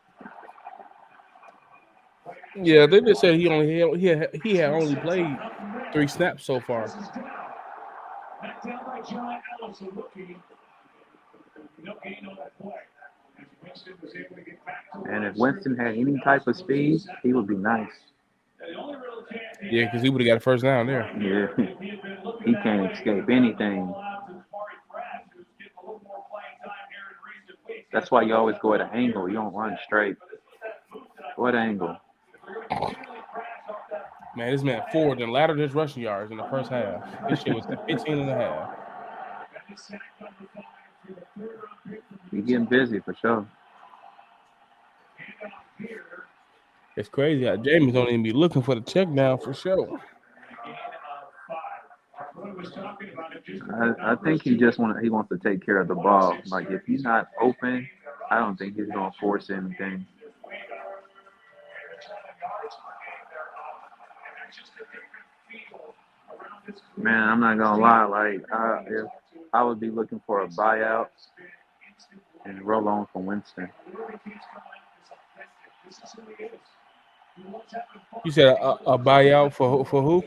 Yeah, they just said he had only played 3 snaps so far. And if Winston had any type of speed, he would be nice. Yeah, because he would have got a first down there. Yeah, he can't escape anything. That's why you always go at an angle. You don't run straight. Go at an angle. Man, this man forward and laddered his rushing yards in the first half. This shit was at 15 and a half. He's getting busy for sure. It's crazy how James don't even be looking for the check down for sure. I think he wants to take care of the ball. Like if he's not open, I don't think he's gonna force anything. Man, I'm not gonna lie. Like if I would be looking for a buyout and roll on for Winston. You said a buyout for who?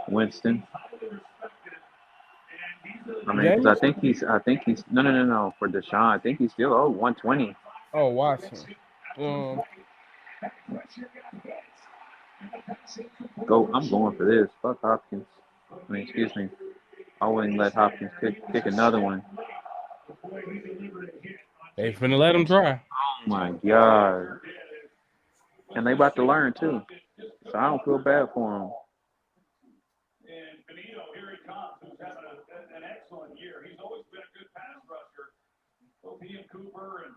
Winston. I mean, because I think he's no for Deshaun. I think he's still 120. Oh, Watson. I'm going for this. Fuck Hopkins. I mean, excuse me. I wouldn't let Hopkins kick another one. They finna let him try. Oh my God. And they about to learn too. So I don't feel bad for them. And Benito, here he comes, who's having an excellent year. He's always been a good pass rusher. Both he and Cooper and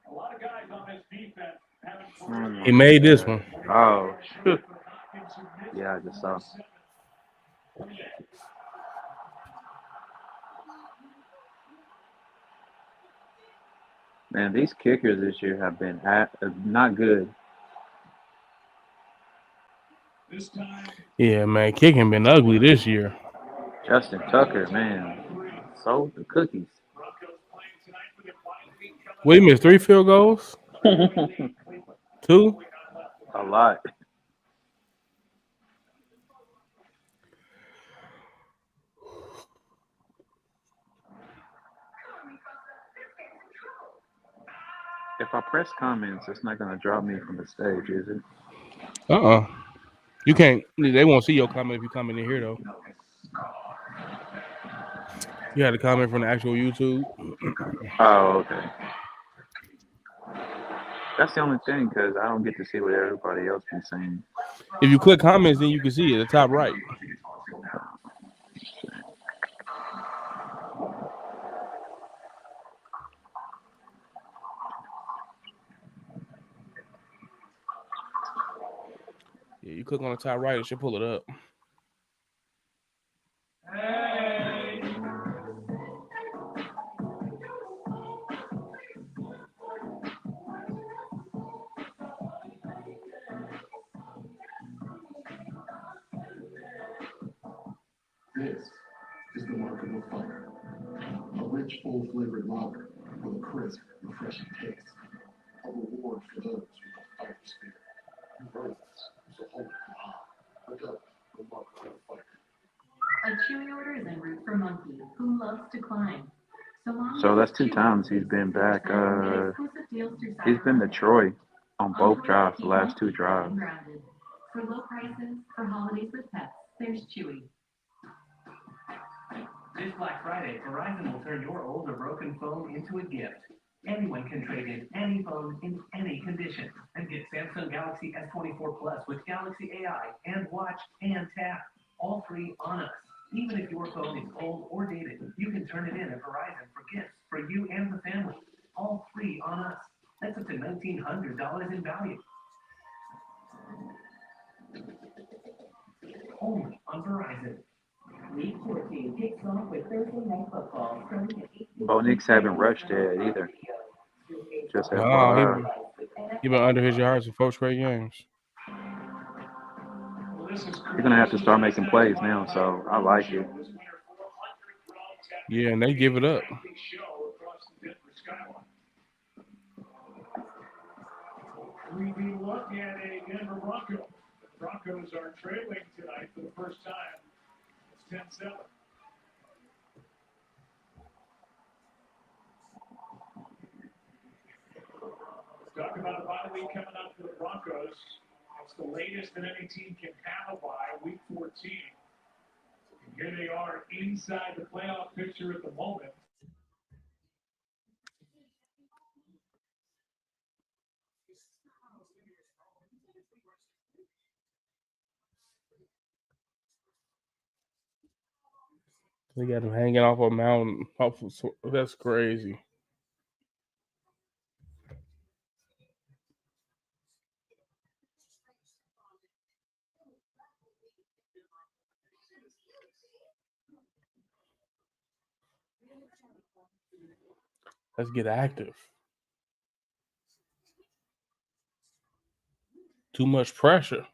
a lot of guys on this defense He made this one. Oh, shoot. Yeah, I just saw. Man, these kickers this year have been not good. Yeah, man, kicking been ugly this year. Justin Tucker, man, sold the cookies. What, he missed 3 field goals? 2? A lot. If I press comments, it's not going to drop me from the stage, is it? You can't. They won't see your comment if you comment in here, though. You had a comment from the actual YouTube. Oh, okay. That's the only thing, because I don't get to see what everybody else be saying. If you click comments, then you can see it at the top right. Yeah, you click on the top right, it should pull it up. This is the Remarkable Fighter, a rich, full-flavored lager with a crisp, refreshing taste. A reward for those with a fighter spirit. You've heard this, so hold it high. Look up, A chewy order is en route for Monkey, who loves to climb. So that's 2 times he's been back. He's been to Troy on both drives, the last 2 drives. For low prices, for holidays with pets, there's Chewy. This Black Friday, Verizon will turn your old or broken phone into a gift. Anyone can trade in any phone in any condition and get Samsung Galaxy S24 Plus with Galaxy AI and Watch and Tap, all free on us. Even if your phone is old or dated, you can turn it in at Verizon for gifts for you and the family, all free on us. That's up to $1,900 in value. Only on Verizon. Week 14 kicks off with Thursday Night Football. Bo Nix haven't rushed yet either. Just No, FYI. he been under his yards in 4 straight games. You're gonna have to start making plays now, so I like it. Yeah, and they give it up. We look at a Denver Broncos. The Broncos are trailing tonight for the first time. It's 10-7. Talk about a bye week coming up for the Broncos. It's the latest that any team can have a bye, week 14. And here they are inside the playoff picture at the moment. They got him hanging off a mountain. That's crazy. Let's get active. Too much pressure.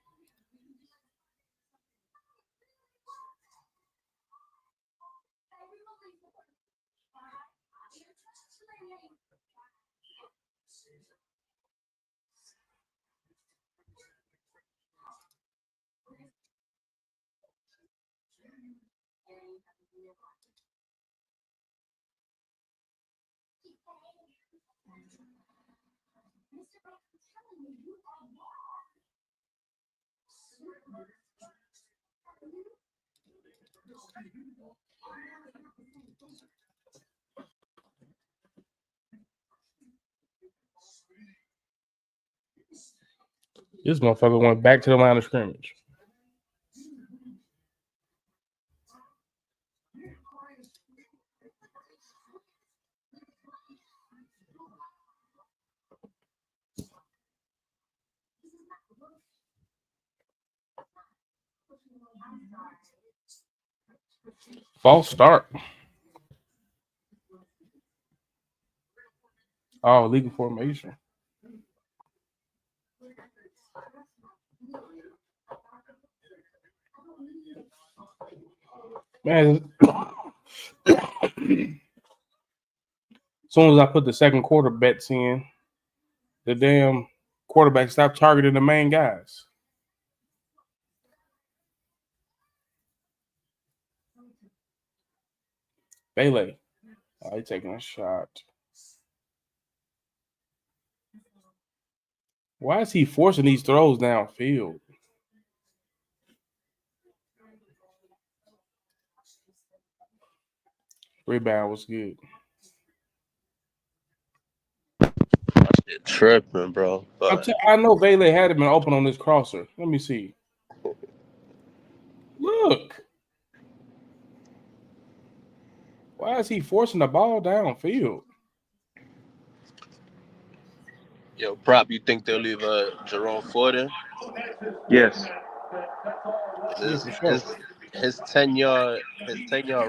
This motherfucker went back to the line of scrimmage. False start. Oh, legal formation. Man, as soon as I put the second quarter bets in, the damn quarterback stopped targeting the main guys. Bailey. Oh, he's taking a shot. Why is he forcing these throws downfield? Rebound was good. Shit tripping, bro. But I know Bailey had him open on this crosser. Let me see. Look. Why is he forcing the ball downfield? yo, Prop, you think they'll leave Jerome Ford in? Yes. Yeah, for sure. His 10-yard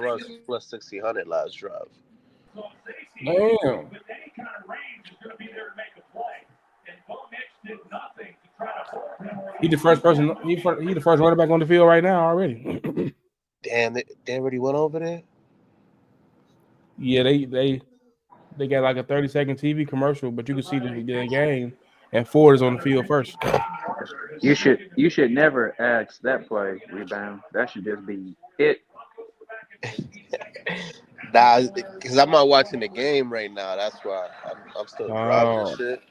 rush was plus 1,600 last drive. Damn. He the first person. He the first running back on the field right now already. Damn, they already went over there? Yeah, they got like a 30-second TV commercial, but you can see the game and Ford is on the field first. You should never ask that play rebound. That should just be it. Nah, because I'm not watching the game right now. That's why I'm still driving and Oh, shit.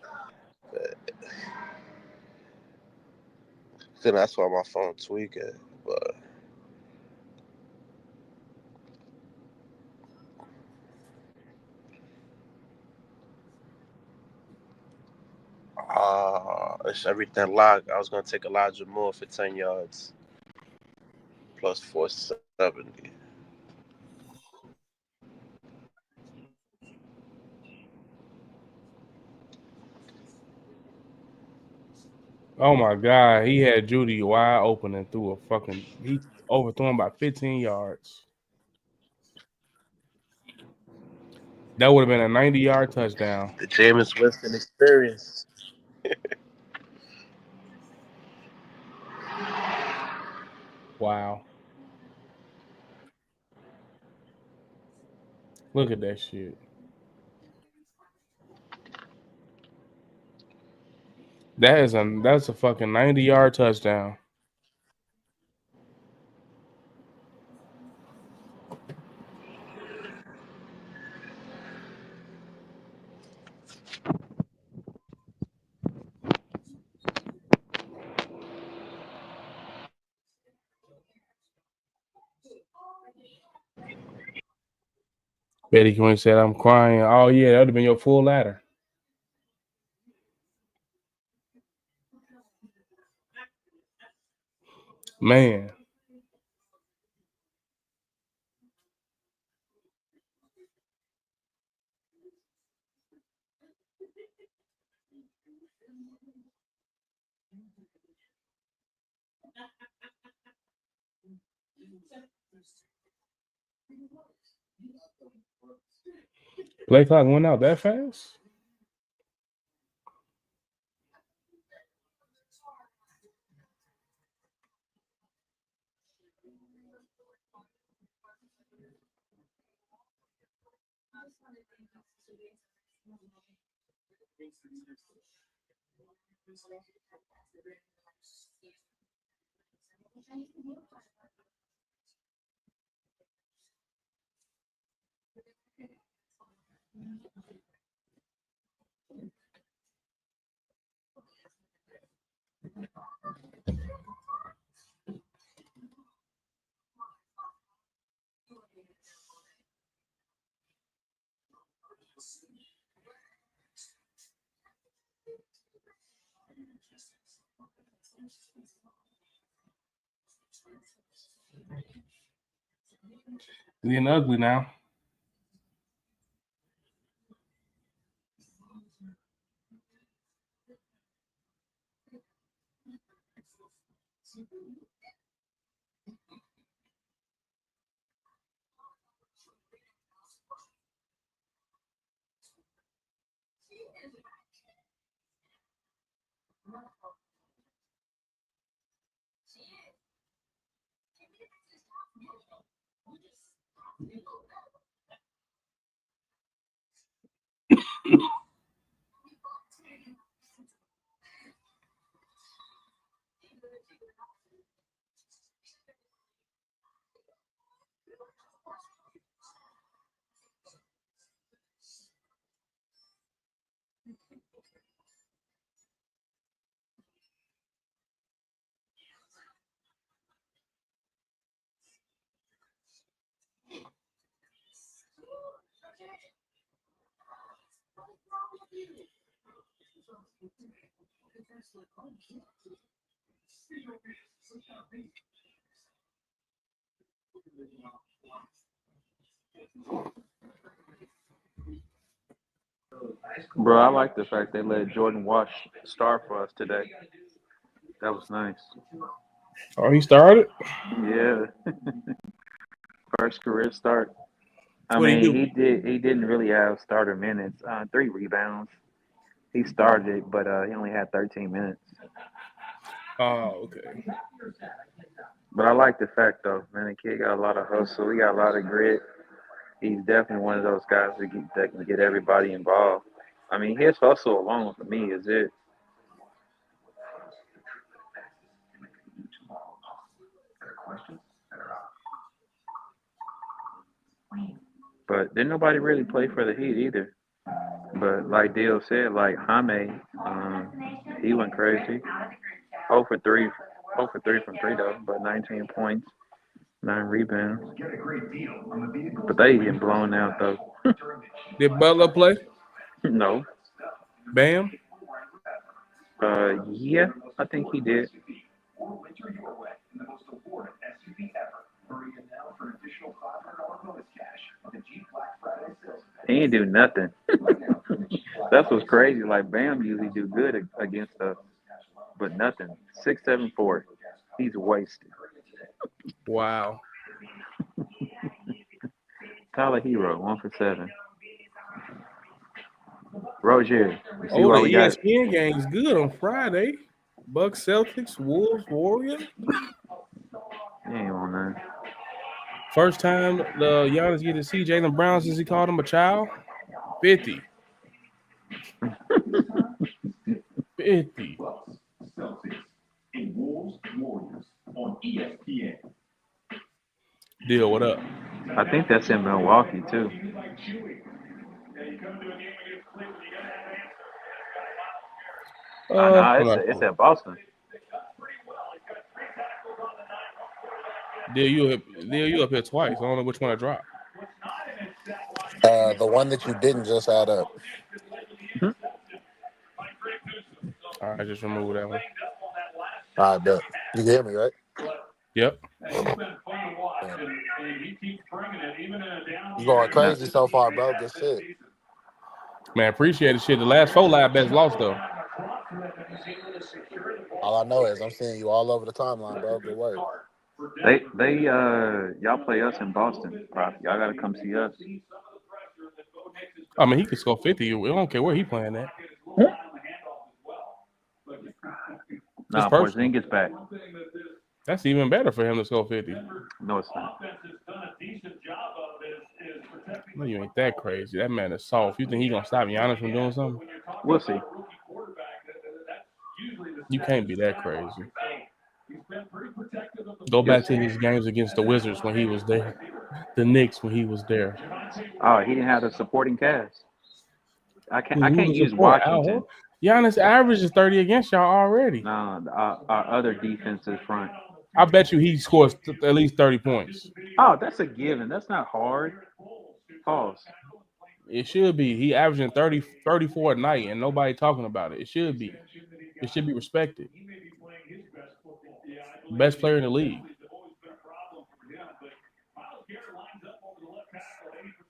So that's why my phone tweaking. But it's everything locked. I was gonna take Elijah Moore for 10 yards plus 470. oh my God, he had Judy wide open and threw a fucking. He overthrew him by 15 yards. That would have been a 90-yard touchdown. The Jameis Winston experience. Wow, look at that shit. That's a fucking 90-yard touchdown. Betty Queen said, "I'm crying." Oh yeah, that would have been your full ladder, man. Play clock went out that fast. It's getting ugly now. Bro, I like the fact they let Jordan Wash start for us today. That was nice. Oh, he started. Yeah, first career start. I What he mean, do? he didn't really have starter minutes. 3 rebounds. He started, but he only had 13 minutes. Oh, okay. But I like the fact though, man, the kid got a lot of hustle. He got a lot of grit. He's definitely one of those guys that can get everybody involved. I mean, his hustle alone for me is it. But didn't nobody really play for the Heat either. But like Dio said, like Jaime, he went crazy. 0 for 3, 0 for 3 from 3 though, but 19 points, 9 rebounds. But they getting blown out though. Did Butler play? No. Bam? Yeah, I think he did. He ain't do nothing. That's what's crazy. Like Bam usually do good against us, but nothing. 6'7" 4". He's wasted. Wow. Tyler Hero, 1 for 7. Rozier, you see Oh, why the we got ESPN game's good on Friday. Bucks, Celtics, Wolves, Warriors. he ain't on that. First time the Giannis get to see Jaylen Brown since he called him a child. 50. 50. Deal, what up? I think that's in Milwaukee too. It's at Boston. Deal, you up here twice. I don't know which one I dropped. The one that you didn't just add up. All right, just remove that one. All right, bet. You can hear me, right? Yep. You going crazy so far, bro. Good shit. Man, appreciate the shit. The last 4 live bets lost though. All I know is I'm seeing you all over the timeline, bro. Good work. They y'all play us in Boston. Y'all gotta come see us. I mean, he could score 50. We don't care where he playing at. Nah, Porzingis back. That's even better for him to score 50. No, it's not. No, you ain't that crazy. That man is soft. You think he gonna stop Giannis from doing something? We'll see. You can't be that crazy. Go back to his games against the Wizards when he was there. The Knicks when he was there. Oh, he didn't have the supporting cast. I can't use support? Washington. Giannis average is 30 against y'all already. No, our other defensive front. I bet you he scores at least 30 points. Oh, that's a given. That's not hard. Pause. It should be. He averaging 30, 34 a night, and nobody talking about it. It should be. It should be respected. Best player in the league.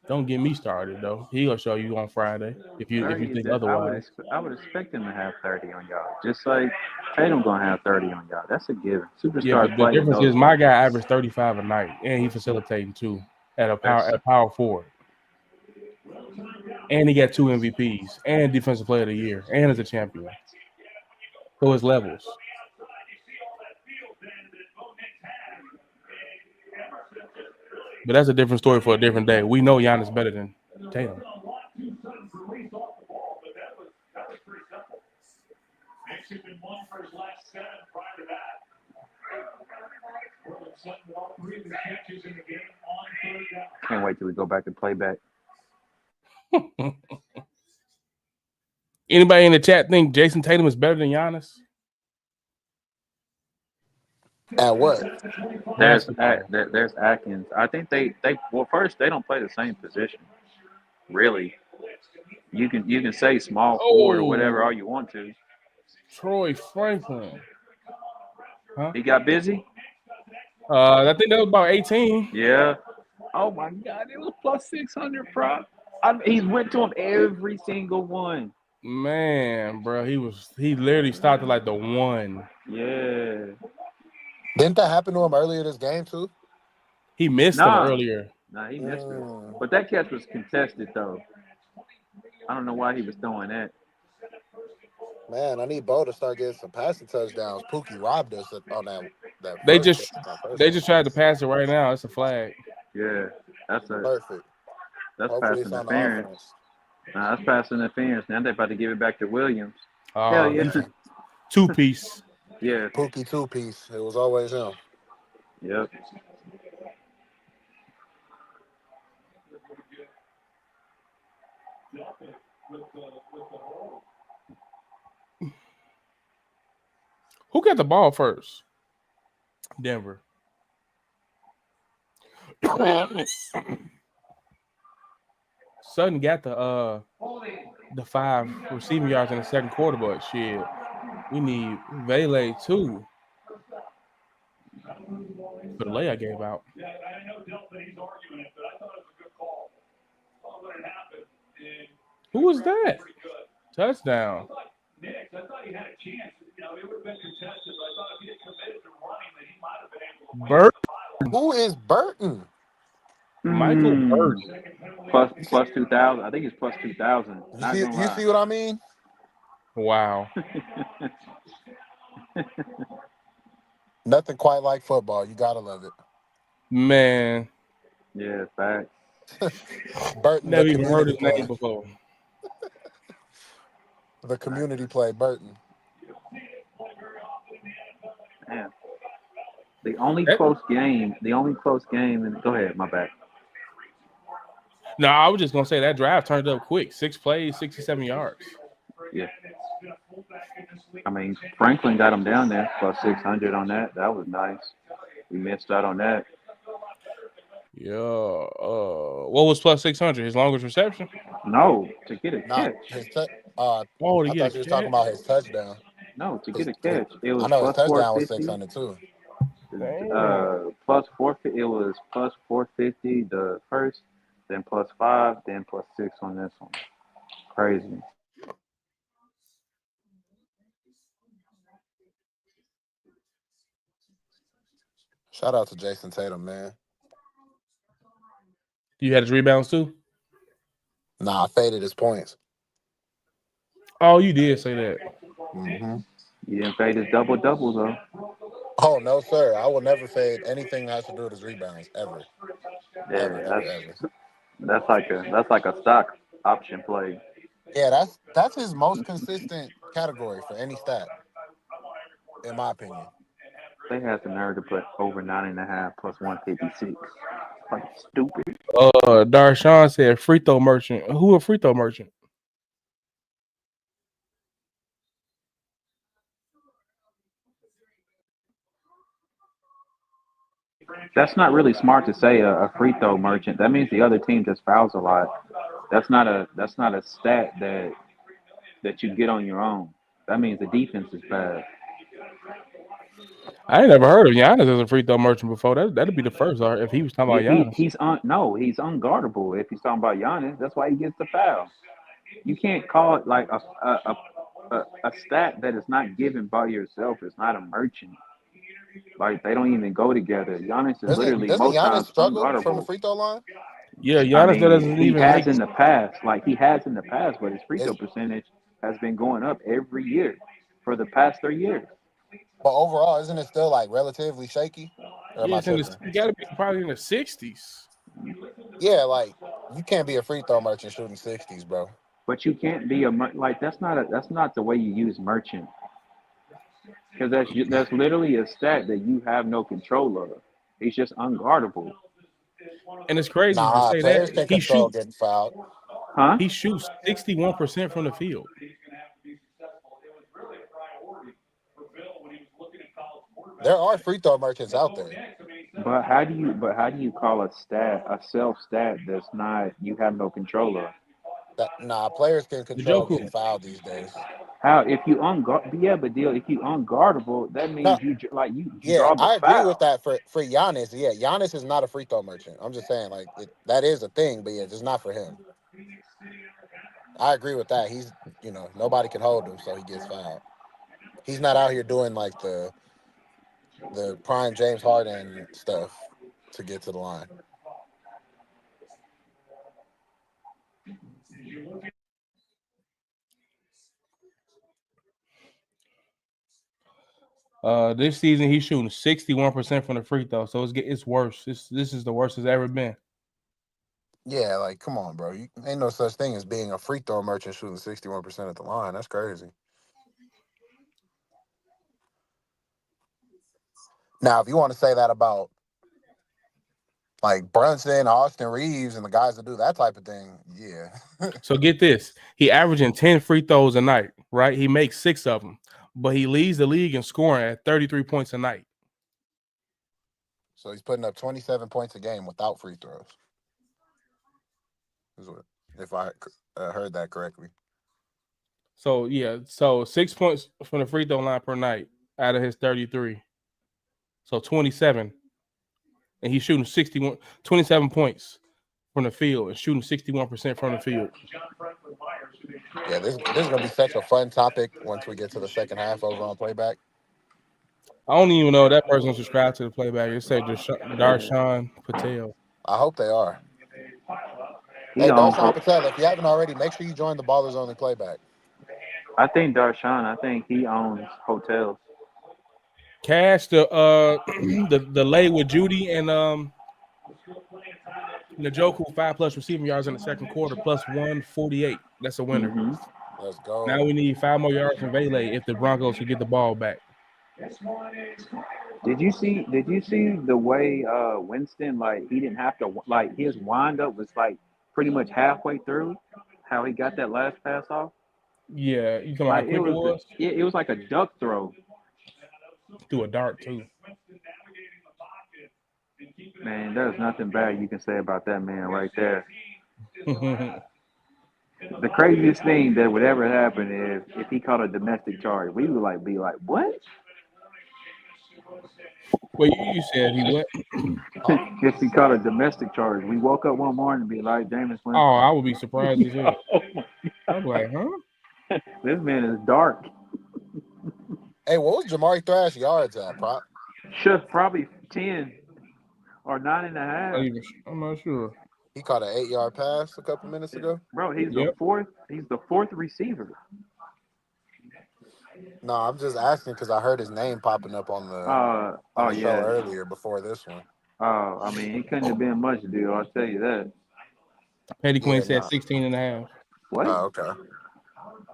Don't get me started though. He gonna show you on Friday if you think otherwise. I would expect him to have 30 on y'all, just like Tatum gonna have 30 on y'all. That's a given. Superstars. Yeah, but the difference is my guy averaged 35 a night, and he facilitating too at power forward, and he got 2 MVPs and defensive player of the year, and is a champion. So his levels. But that's a different story for a different day. We know Giannis better than Tatum. Can't wait till we go back to playback. Anybody in the chat think Jason Tatum is better than Giannis? At what? There's Atkins. I think they first they don't play the same position. Really. You can say small forward or whatever all you want to. Troy Franklin. Huh? He got busy? I think that was about 18. Yeah. Oh my God, it was plus 600 prop. He went to him every single one. Man, bro, he literally stopped at like the 1. Yeah. Didn't that happen to him earlier this game too? He missed him earlier. Nah, he missed it. But that catch was contested though. I don't know why he was throwing that. Man, I need Bo to start getting some passing touchdowns. Pookie robbed us on that. They just tried to pass it right now. It's a flag. Yeah, that's perfect. That's Hopefully pass interference. Nah, that's pass interference. Now they're about to give it back to Williams. Hell yeah. 2-piece. Yeah. Pookie 2-piece. It was always him. Yep. Who got the ball first? Denver. Sutton got the 5 receiving yards in the second quarter, but shit, we need Valet too for the lay I gave out. Yeah, I know Delta, he's arguing it, but I thought it was a good call. Saw what had happened. And Who was that? pretty good. Touchdown. I thought he had a chance. You know, it would have been contested, but I thought if he had committed to running, that he might have been able to win. Burt. Who is Burton? Michael Burton. Plus 2,000. I think it's plus 2,000. Not gonna You lie. see what I mean? Wow. Nothing quite like football. You gotta love it. Man. Yeah, facts. Burton, Never the even heard community his name play. before. The community play, Burton. Man. The only close game, and go ahead, my bad. No, I was just gonna say that drive turned up quick. 6 plays, 67 yards. Yeah. I mean, Franklin got him down there, plus 600 on that. That was nice. We missed out on that. Yeah. What was plus 600? His longest reception? No, to get a Not catch. his to I get thought a you was talking catch? about his touchdown. No, to get a catch. It was I know his plus touchdown was 450. 600 too. Plus 450. It was plus 450 the first, then plus 5, then plus 6 on this one. Crazy. Shout out to Jason Tatum, man. You had his rebounds too? Nah, I faded his points. Oh, you did say that. Mm-hmm. You didn't fade his double though. Oh no, sir! I will never fade anything that has to do with his rebounds ever. Yeah, Ever. that's like a stock option play. Yeah, that's his most consistent category for any stat, in my opinion. They had the nerve to put over 9.5 plus 156. Like stupid. Darshawn said free throw merchant. Who a free throw merchant? That's not really smart to say a free throw merchant. That means the other team just fouls a lot. That's not a stat that you get on your own. That means the defense is bad. I ain't never heard of Giannis as a free throw merchant before. That'd be the first if he was talking about Giannis. He's unguardable. If he's talking about Giannis, that's why he gets the foul. You can't call it like a stat that is not given by yourself. It's not a merchant. Like they don't even go together. Giannis is literally Doesn't most Giannis times struggle from the unguardable. free throw line? Yeah, I Giannis mean, doesn't he even has make. in the past. Like he has in the past, but his free throw Is percentage has been going up every year for the past 3 years. but overall, isn't it still like relatively shaky? Or am Yeah, I it's in tripping? the. Got to be probably in the 60s. Yeah, like you can't be a free throw merchant shooting 60s, bro. But you can't be like that's not the way you use merchant because that's literally a stat that you have no control of. He's just unguardable, And it's crazy to Nah, say players that can control getting fouled. huh? he shoots 61% from the field. There are free throw merchants out there. But how do you call a stat a self stat that's not you have no control of? Nah, players can The control Joku. getting fouled these days. How if you if you unguardable, that means No, you yeah, draw the I agree with foul. that for Giannis. Yeah, Giannis is not a free throw merchant. I'm just saying, like that is a thing, but yeah, just not for him. I agree with that. He's nobody can hold him, so he gets fouled. He's not out here doing like the prime James Harden stuff to get to the line. This season he's shooting 61% from the free throw, so it's worse. This is the worst it's ever been. Yeah, like come on, bro. You ain't no such thing as being a free throw merchant shooting 61% at the line. That's crazy. Now, if you want to say that about like Brunson, Austin Reeves, and the guys that do that type of thing, yeah. So get this: he averaging 10 free throws a night, right? He makes 6 of them, but he leads the league in scoring at 33 points a night. So he's putting up 27 points a game without free throws. If I heard that correctly. So yeah, so 6 points from the free throw line per night out of his 33. So 27, and he's shooting 27 points from the field and shooting 61% from the field. Yeah, this is gonna be such a fun topic once we get to the second half over on playback. I don't even know that person subscribed to the playback. It said Darshawn Patel. I hope they are. He Hey, owns. Darshawn Patel, if you haven't already, make sure you join the Ballers Only playback. I think Darshawn. I think he owns hotels. Cash the the lay with Judy and Njoku 5+ receiving yards in the second quarter plus 148. That's a winner. Mm-hmm. Let's go. Now we need 5 more yards from Vele if the Broncos could get the ball back. Did you see the way Winston, like, he didn't have to, like, his windup was like pretty much halfway through how he got that last pass off? Yeah, you talking about how Like, quick it was? it was like a duck throw. Through a dart too. Man, there's nothing bad you can say about that man right there. The craziest thing that would ever happen is if he caught a domestic charge. We would like be like, what? Well, you said he what? If he caught a domestic charge, we woke up one morning and be like, Jameis Winston. Oh, I would be surprised as hell. I'm like, huh? This man is dark. Hey, what was Jamari Thrash yards at, Prop? Should probably 10 or 9.5. I'm not sure. He caught an 8-yard pass a couple minutes ago. Bro, he's Yep. the fourth receiver. No, I'm just asking because I heard his name popping up on the show earlier before this one. I mean, it couldn't have been much, dude. I'll tell you that. Petty Quinn said 16.5. What? Oh, okay.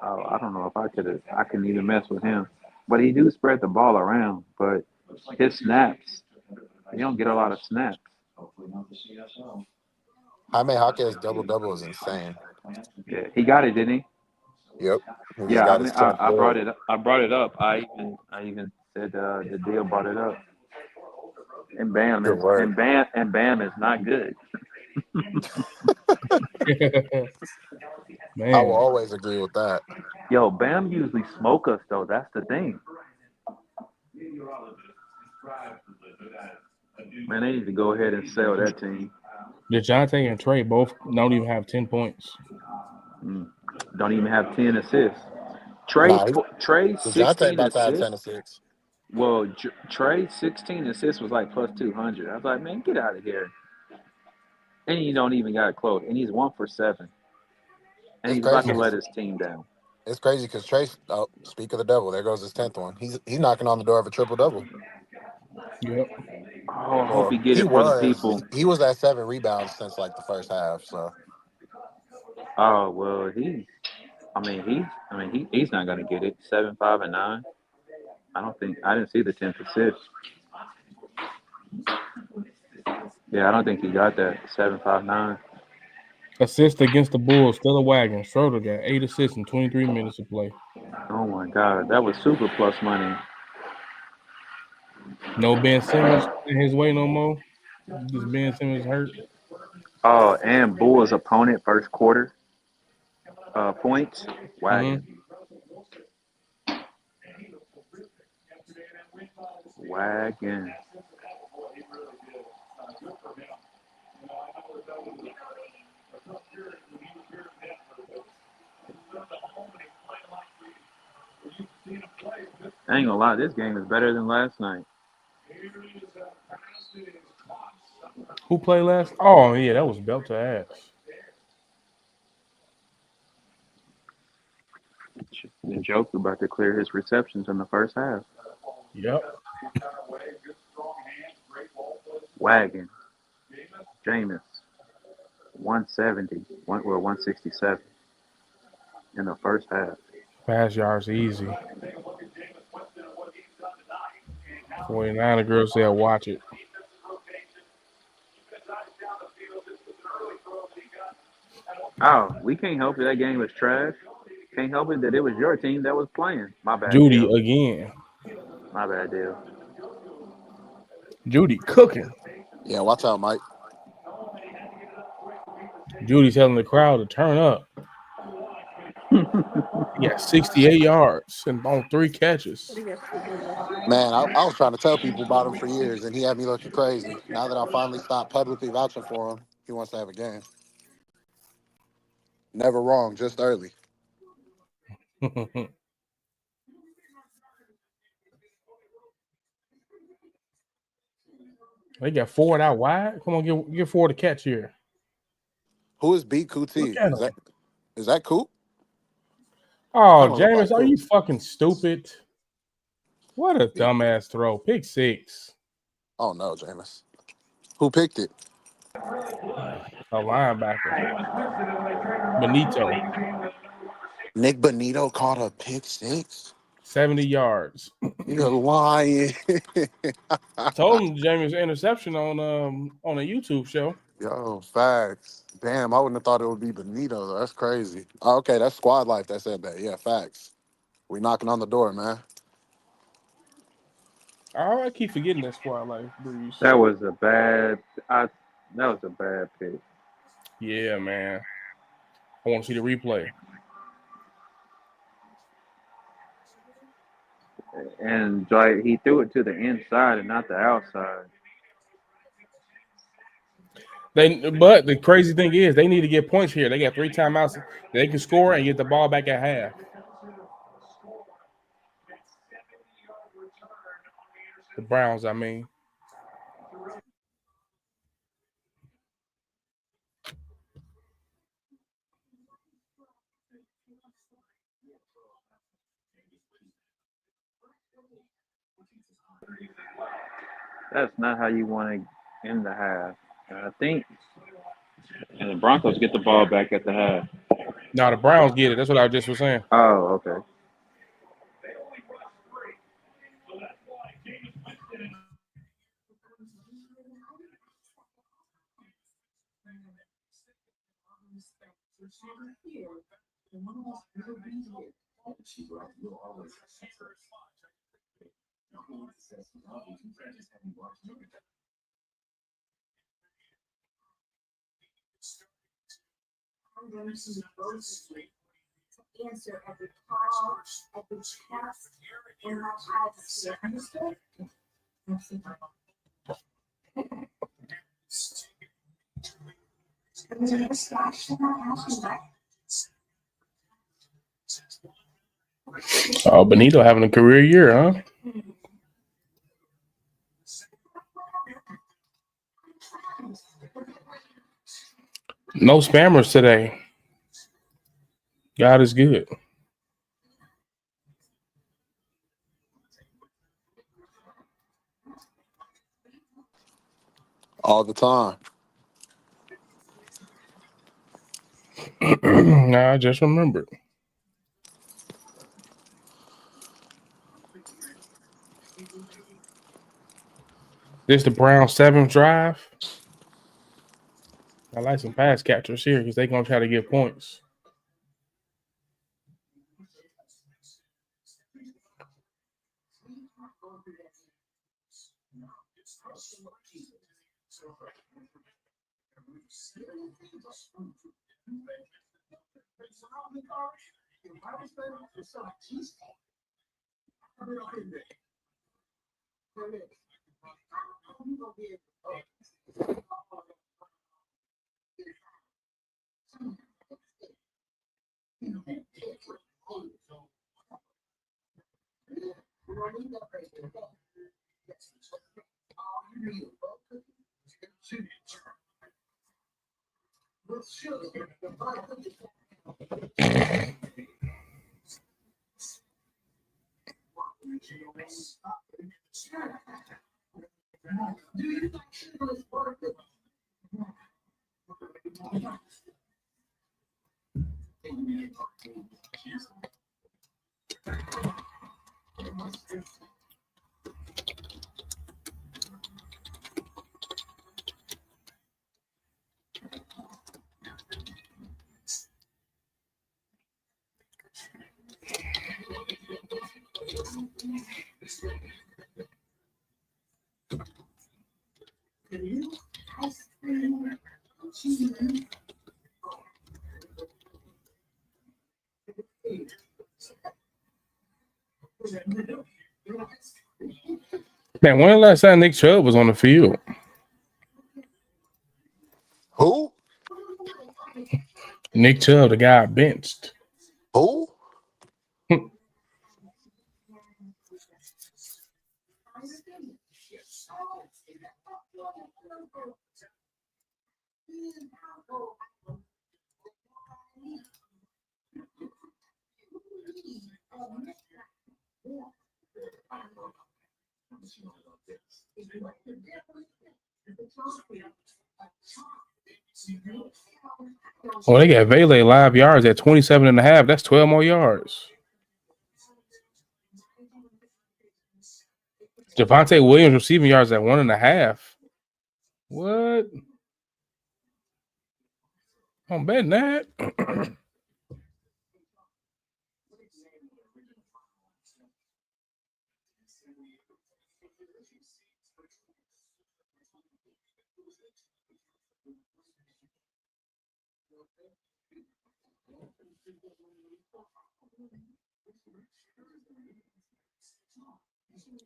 Oh, I don't know if I couldn't even mess with him. But he do spread the ball around. But his snaps, he don't get a lot of snaps. Jaime Jaquez's double-double is insane. Yeah, he got it, didn't he? Yep. Yeah, I mean, I brought it. I brought it up. I even said the deal brought it up. And Bam is not good. Man. I will always agree with that. Yo, Bam usually smoke us though. That's the thing. Man, they need to go ahead and sell that team. DeJounte and Trey both don't even have 10 points. Don't even have 10 assists. Trey 16 about to have 10 assists. assists. Well, Trey 16 assists was like plus 200. I was like, man, get out of here. And he don't even got close. And he's 1 for 7. And he's about to let his team down. It's crazy because Trey. Oh, speak of the devil. There goes his 10th one. He's knocking on the door of a triple-double. Yep. Oh, I hope he get it for the people. He was at 7 rebounds since like the first half. So. Oh well, he's not gonna get it. 7, 5, and 9. I didn't see the 10th assist. Yeah, I don't think he got that. 7, 5, 9. Assist against the Bulls, still a wagon. Schroeder got 8 assists in 23 minutes of play. Oh my God, that was super plus money. No Ben Simmons in his way no more. This Ben Simmons hurt. Oh, and Bulls opponent first quarter points. Wagon. Wagon. I ain't gonna lie, this game is better than last night. Who played last? Oh yeah, that was belt to ass. The joke about to clear his receptions in the first half. Yep. Wagon. Jameis. 170. 167 in the first half. Pass yards easy. 49er girl said, watch it. Oh, we can't help it. That game was trash. Can't help it that it was your team that was playing. My bad, Judy Dale. again. My bad, Dale. Judy cooking. Yeah, watch out, Mike. Judy telling the crowd to turn up. He got 68 yards and on 3 catches. Man, I was trying to tell people about him for years, and he had me looking crazy. Now that I finally stopped publicly vouching for him, he wants to have a game. Never wrong, just early. They got Ford out wide. Come on, get Ford a catch here. Who is B Look Kuti? at him. Is that Coop? Oh, Kind of look like Jameis, are you Coop. fucking stupid? What a dumbass throw. Pick 6. Oh no, Jameis. Who picked it? A linebacker. Benito. Nick Bonito caught a pick 6. 70 yards. You're lying. Told him Jameis interception on a YouTube show. Yo, facts. Damn, I wouldn't have thought it would be Benito, though. That's crazy. Oh, okay, that's Squad Life that said that. Yeah, facts. We knocking on the door, man. I keep forgetting that squad life, Breeze. That was a bad. That was a bad pick. Yeah, man. I want to see the replay. And like he threw it to the inside and not the outside. But the crazy thing is, they need to get points here. They got 3 timeouts. They can score and get the ball back at half. The Browns, I mean. That's not how you want to end the half. I think. And the Broncos get the ball back at the half. No, the Browns get it. That's what I just was saying. Oh, okay. Oh, Benito having a career year, huh? No spammers today. God is good. All the time. Nah, I just remembered. This the Browns' 7th drive. I like some pass catchers here because they're going to try to get points. Man, when the last time Nick Chubb was on the field? Who? Nick Chubb, the guy I benched. Who? Oh, they got Vele live yards at 27.5. That's 12 more yards. Javonte Williams receiving yards at 1.5. What? I'm betting that.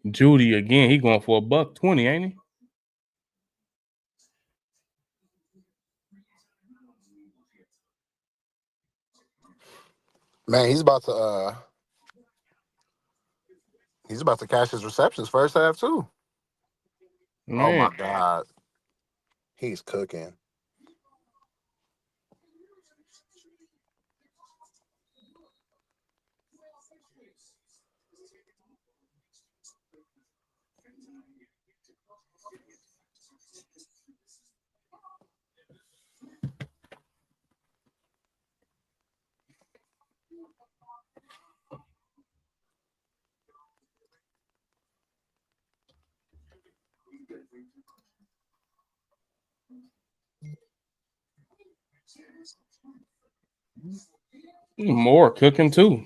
Judy again. He going for $120, ain't he? Man, he's about to cash his receptions first half too. Man. Oh my God. He's cooking. More cooking too.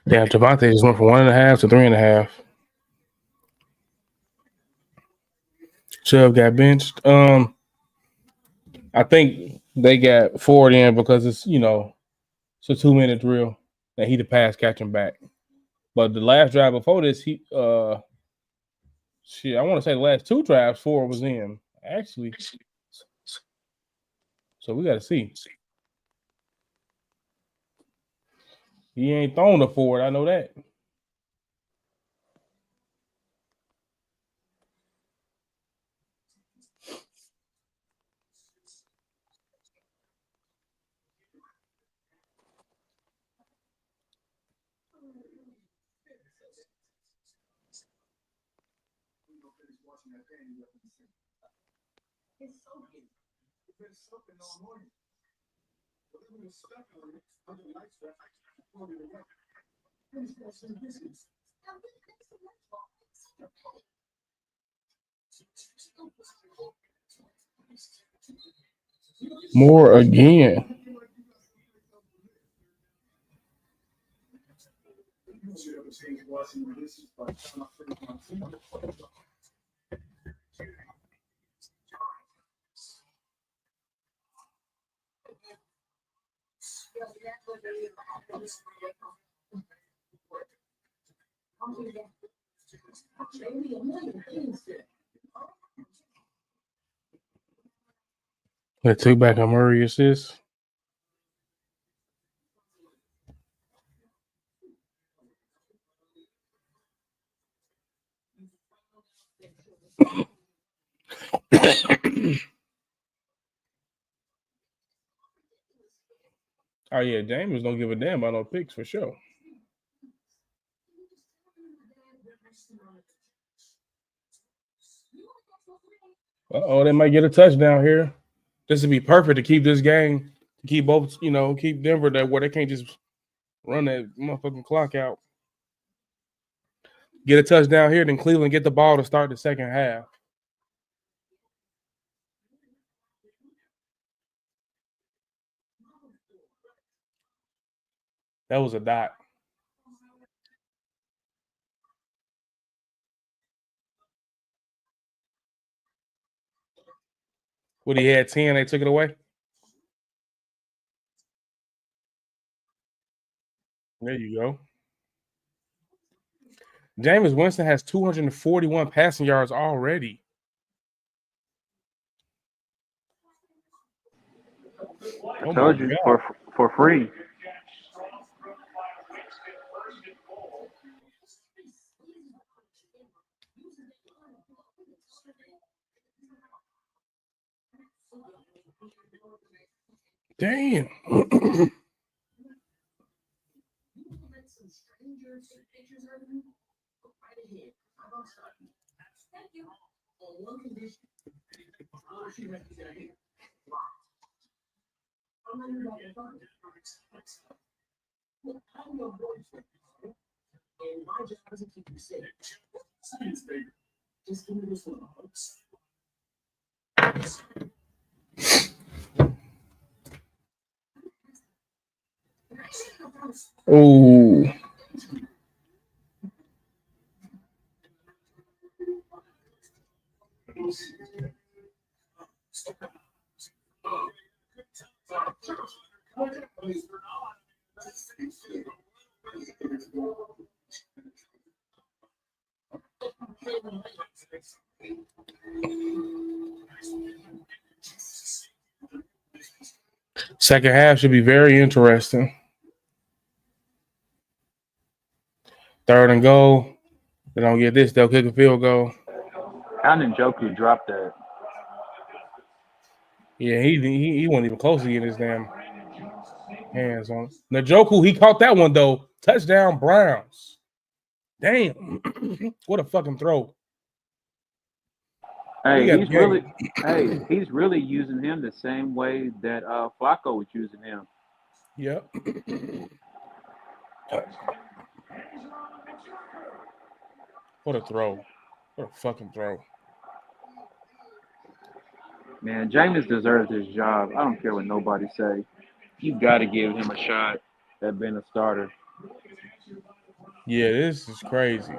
Damn, Javonte just went from 1.5 to 3.5. Chubb got benched. I think they got Ford in because it's it's a 2-minute drill that he the pass catching back. But the last drive before this, I want to say the last 2 drives Ford was in actually. So we got to see. He ain't thrown the Ford. I know that. More again. They took back a Murray assist. Oh yeah, James don't give a damn about no picks for sure. Oh, they might get a touchdown here. This would be perfect to keep this game, to keep both, keep Denver that where they can't just run that motherfucking clock out. Get a touchdown here, then Cleveland get the ball to start the second half. That was a dot. What, he had 10, they took it away? There you go. Jameis Winston has 241 passing yards already. I told you, for free. Damn. Oh. Second half should be very interesting. 3rd and goal. They don't get this, they'll kick a field goal. How did Njoku drop that? Yeah, he wasn't even close to getting his damn hands on it. Njoku, he caught that one though. Touchdown Browns. Damn. What a fucking throw. Hey, he's really using him the same way that Flacco was using him. Yep. What a throw. What a fucking throw. Man, Jameis deserves his job. I don't care what nobody say. You got to give him a shot at being a starter. Yeah, this is crazy.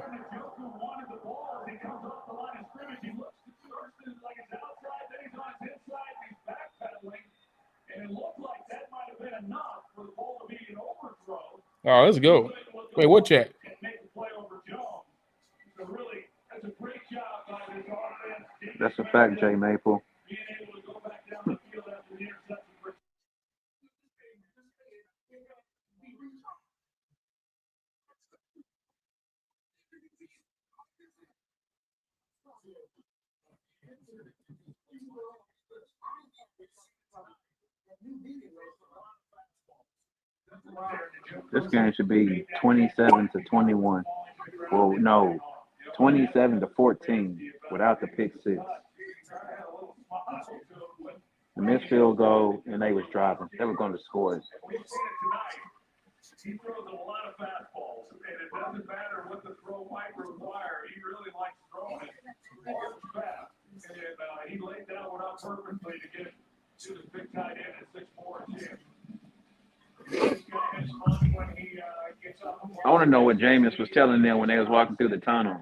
Oh, let's go. Wait, what chat? That's a fact, Jay Maple. This game should be 27-21. Well, no, 27-14 without the pick six. The missed field goal, and they was driving. They were going to score it. He throws a lot of fastballs, and it doesn't matter what the throw might require. He really likes throwing it hard and fast. And he laid that one up perfectly to get to the big tight end at 6'4" and I want to know what Jameis was telling them when they was walking through the tunnel.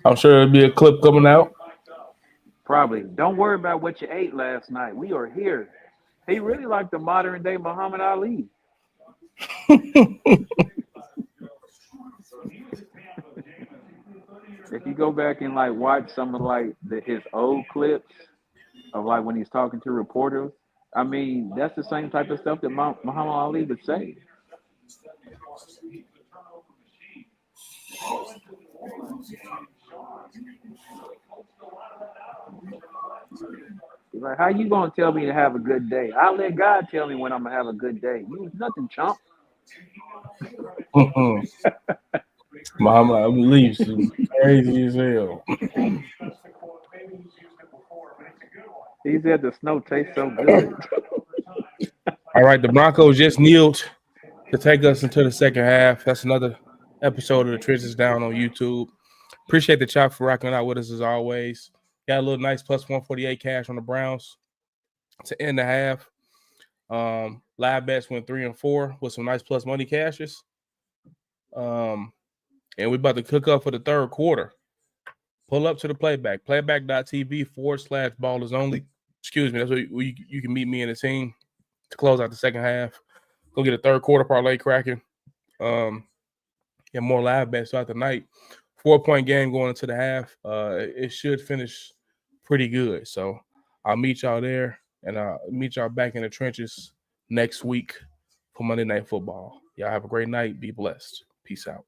I'm sure there'll be a clip coming out. Probably. Don't worry about what you ate last night. We are here. He really like the modern day Muhammad Ali. If you go back and like watch some of like his old clips of like when he's talking to reporters, I mean that's the same type of stuff that Muhammad Ali would say. He's like, how you gonna tell me to have a good day? I'll let God tell me when I'm gonna have a good day. You nothing, chump. Muhammad Ali leaves is crazy as hell. He said the snow tastes so good. All right, the Broncos just kneeled to take us into the second half. That's another episode of the Trenches Down on YouTube. Appreciate the chat for rocking out with us as always. Got a little nice plus 148 cash on the Browns to end the half. Live bets went 3 and 4 with some nice plus money cashes. And we're about to cook up for the third quarter. Pull up to the playback, playback.tv/ballers only. Excuse me. That's where you can meet me and the team to close out the second half. Go get a third quarter parlay cracking. And more live bets throughout the night. 4-point game going into the half. It should finish pretty good. So I'll meet y'all there, and I'll meet y'all back in the trenches next week for Monday Night Football. Y'all have a great night. Be blessed. Peace out.